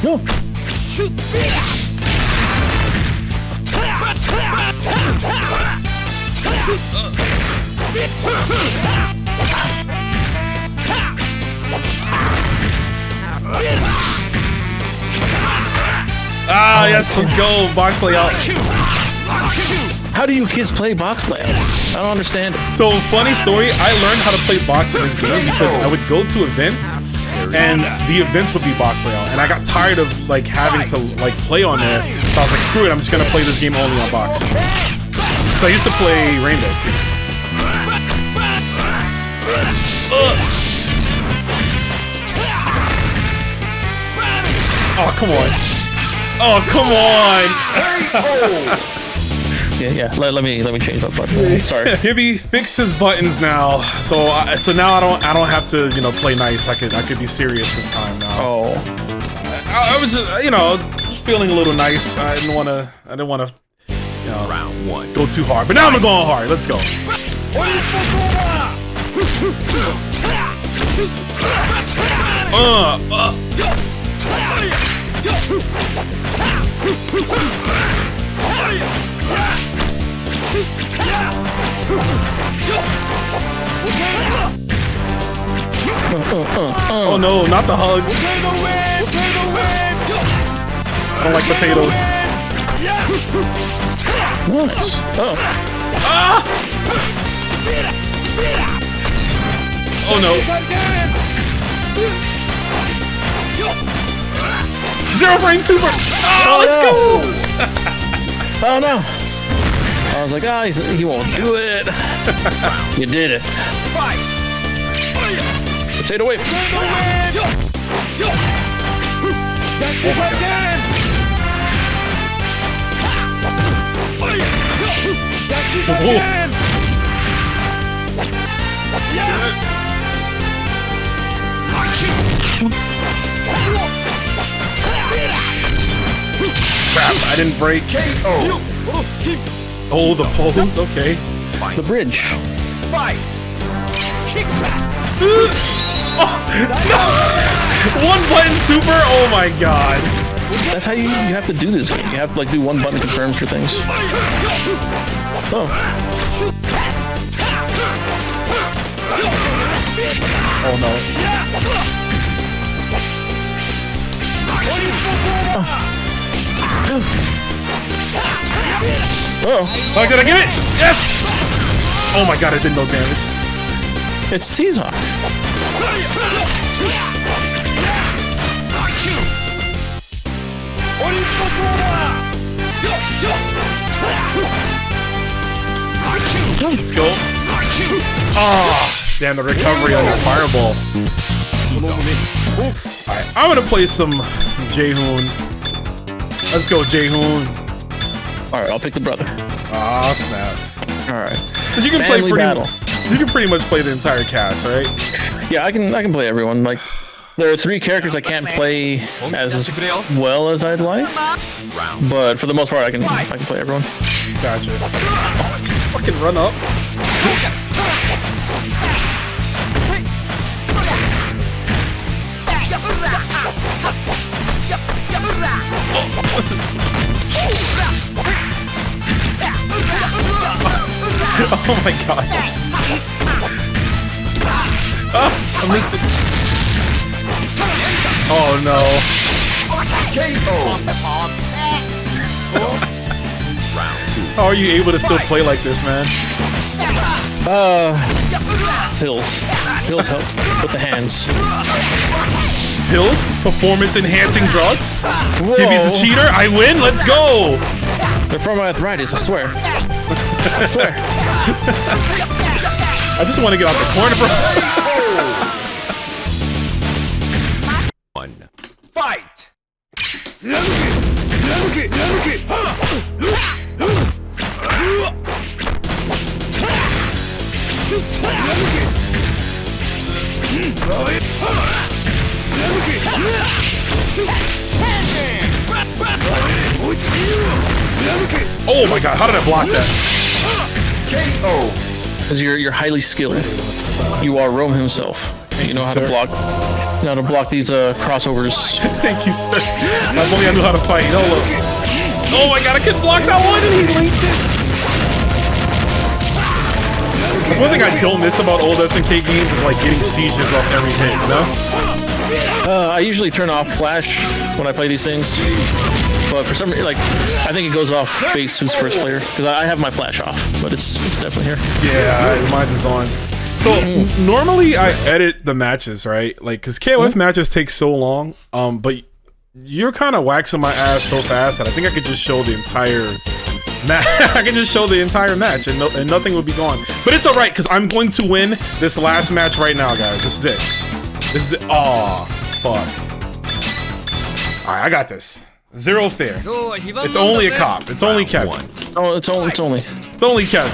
No. Ah, yes, let's go. Box layout. How do you kids play box layout? I don't understand it. So, funny story, I learned how to play box in this game because I would go to events and the events would be box layout. And I got tired of like having to like play on there. So I was like, screw it, I'm just gonna play this game only on box. So I used to play Rainbow too. Oh, come on. Oh, come on. Yeah. Let me change my button. Sorry. Giby fixed his buttons now, so now I don't have to play nice. I could be serious this time now. Oh. I was just feeling a little nice. I didn't want to Round 1. go too hard, but now I'm going hard. Let's go. Oh no, not the hug. I don't like potatoes. Nice. Oh. Ah! Oh no. Zero frame super. Oh, let's go. Oh no. I was like, he won't do it. You did it. Potato whip. Crap, I didn't break. Oh, the pose, okay. The bridge. Oh, no! One button super? Oh my god. That's how you have to do this game. You have to do one button confirms for things. Oh. Oh no. Oh. Did I get it? Yes! Oh my god, I did no damage. It's T-Zone. Let's go. Oh, damn, the recovery on that fireball. Alright, I'm gonna play some Jaehoon. Let's go, Jaehoon. Alright, I'll pick the brother. Ah, snap. Alright. So you can pretty much play the entire cast, right? Yeah, I can play everyone. Like, there are 3 characters I can't play as well as I'd like, but for the most part, I can play everyone. Gotcha. Oh, it's just fucking run up. Oh my god. Oh, I missed it. Oh no. How are you able to still play like this, man? Pills. Pills help with the hands. Pills? Performance enhancing drugs? Giby's a cheater? I win? Let's go! They're from my arthritis, I swear. I swear. I just want to get out the corner, bro. One. Fight! Oh my god, how did I block that? Because you're highly skilled. You are Rome himself. You know how to block. You know how to block these crossovers. Thank you, sir. If only I knew how to fight. Oh, look. Oh my god, I couldn't block that one and he linked it. That's one thing I don't miss about old SNK games is like getting sieges off every hit, you know? I usually turn off flash when I play these things, but for some reason, like, I think it goes off base who's first player because I have my flash off, but it's definitely here. Yeah, mine's is on. So normally I edit the matches, right? Like, cause KOF matches take so long, but you're kind of waxing my ass so fast that I think I could just show the entire match. I can just show the entire match and nothing would be gone. But it's all right because I'm going to win this last match right now, guys. This is it. This is it. Oh, fuck. All right, I got this. Zero fair. It's only a cop. It's only Kevin. Oh, it's only. It's only Kevin.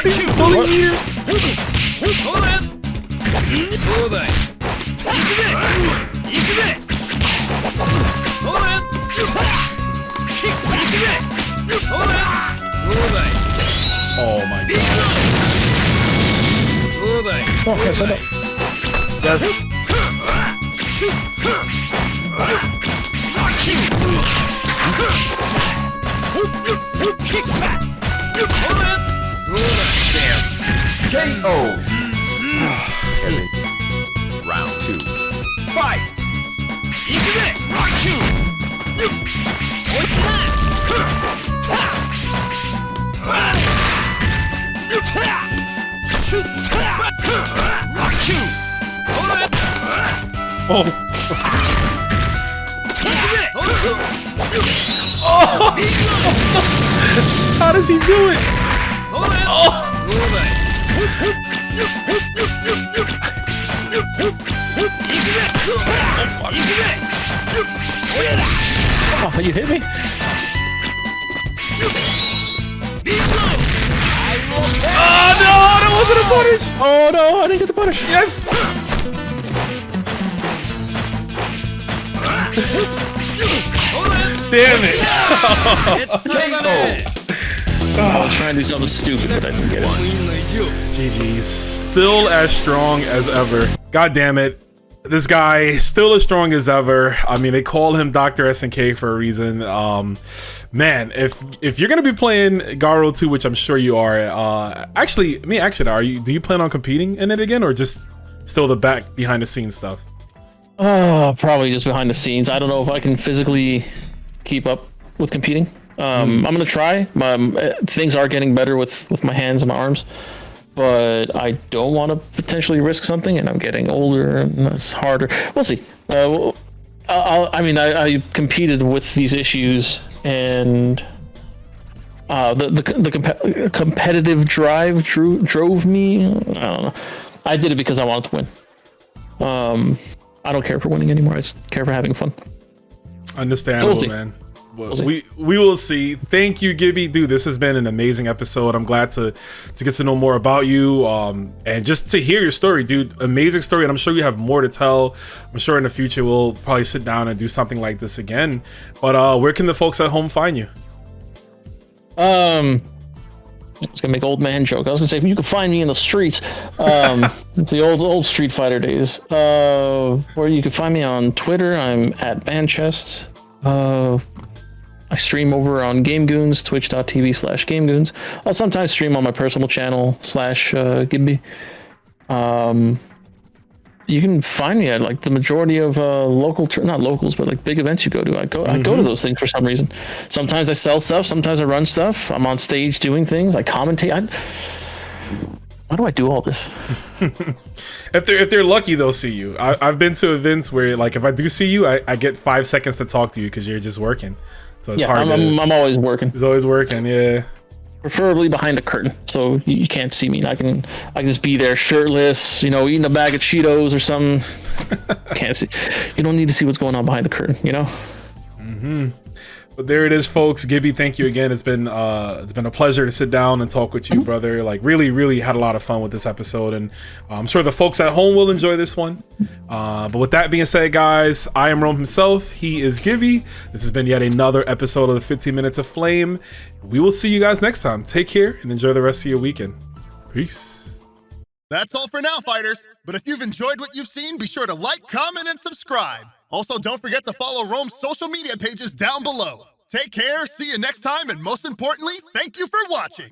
He's bullying you. Oh my god. Yes. KO. Round 2. Fight. Oh. Oh. How does he do it? Oh. Oh, you hit me? Oh no, that wasn't a punish! Oh no, I didn't get the punish. Yes! Damn it! I was trying to do something stupid, but I didn't get it. GG's. Still as strong as ever. God damn it. This guy, still as strong as ever. I mean, they call him Dr. SNK for a reason. Man, if you're gonna be playing Garo 2, which I'm sure you are, actually, do you plan on competing in it again, or just still the back behind the scenes stuff? Probably just behind the scenes. I don't know if I can physically keep up with competing. I'm gonna try. Things are getting better with my hands and my arms, but I don't want to potentially risk something, and I'm getting older and it's harder. We'll see. I competed with these issues, and the competitive drive drove me. I don't know. I did it because I wanted to win. I don't care for winning anymore. I just care for having fun. Understandable, man. Well, we will see. Thank you, Giby. Dude, this has been an amazing episode. I'm glad to get to know more about you, and just to hear your story, dude. Amazing story, and I'm sure you have more to tell. I'm sure in the future we'll probably sit down and do something like this again. But where can the folks at home find you? I was gonna make old man joke. I was gonna say you can find me in the streets. It's the old Street Fighter days. Or you can find me on Twitter. I'm at Banchest. I stream over on Game Goons, twitch.tv/GameGoons. I'll sometimes stream on my personal channel /Giby. You can find me at like the majority of not locals, but like big events you go to. I go to those things for some reason. Sometimes I sell stuff, sometimes I run stuff. I'm on stage doing things. I commentate. Why do I do all this? If they're lucky, they'll see you. I've been to events where, like, if I do see you, I get 5 seconds to talk to you because you're just working. So it's hard. I'm always working. It's always working, yeah. Preferably behind a curtain, so you can't see me. I can just be there shirtless, eating a bag of Cheetos or something. Can't see. You don't need to see what's going on behind the curtain, But there it is, folks. Giby, thank you again. It's been a pleasure to sit down and talk with you, brother. Like, really had a lot of fun with this episode, and I'm sure the folks at home will enjoy this one. But with that being said, guys, I am Rome himself. He is Giby. This has been yet another episode of the 15 Minutes of Flame. We will see you guys next time. Take care and enjoy the rest of your weekend. Peace. That's all for now, fighters. But if you've enjoyed what you've seen, be sure to like, comment, and subscribe. Also, don't forget to follow Rome's social media pages down below. Take care, see you next time, and most importantly, thank you for watching.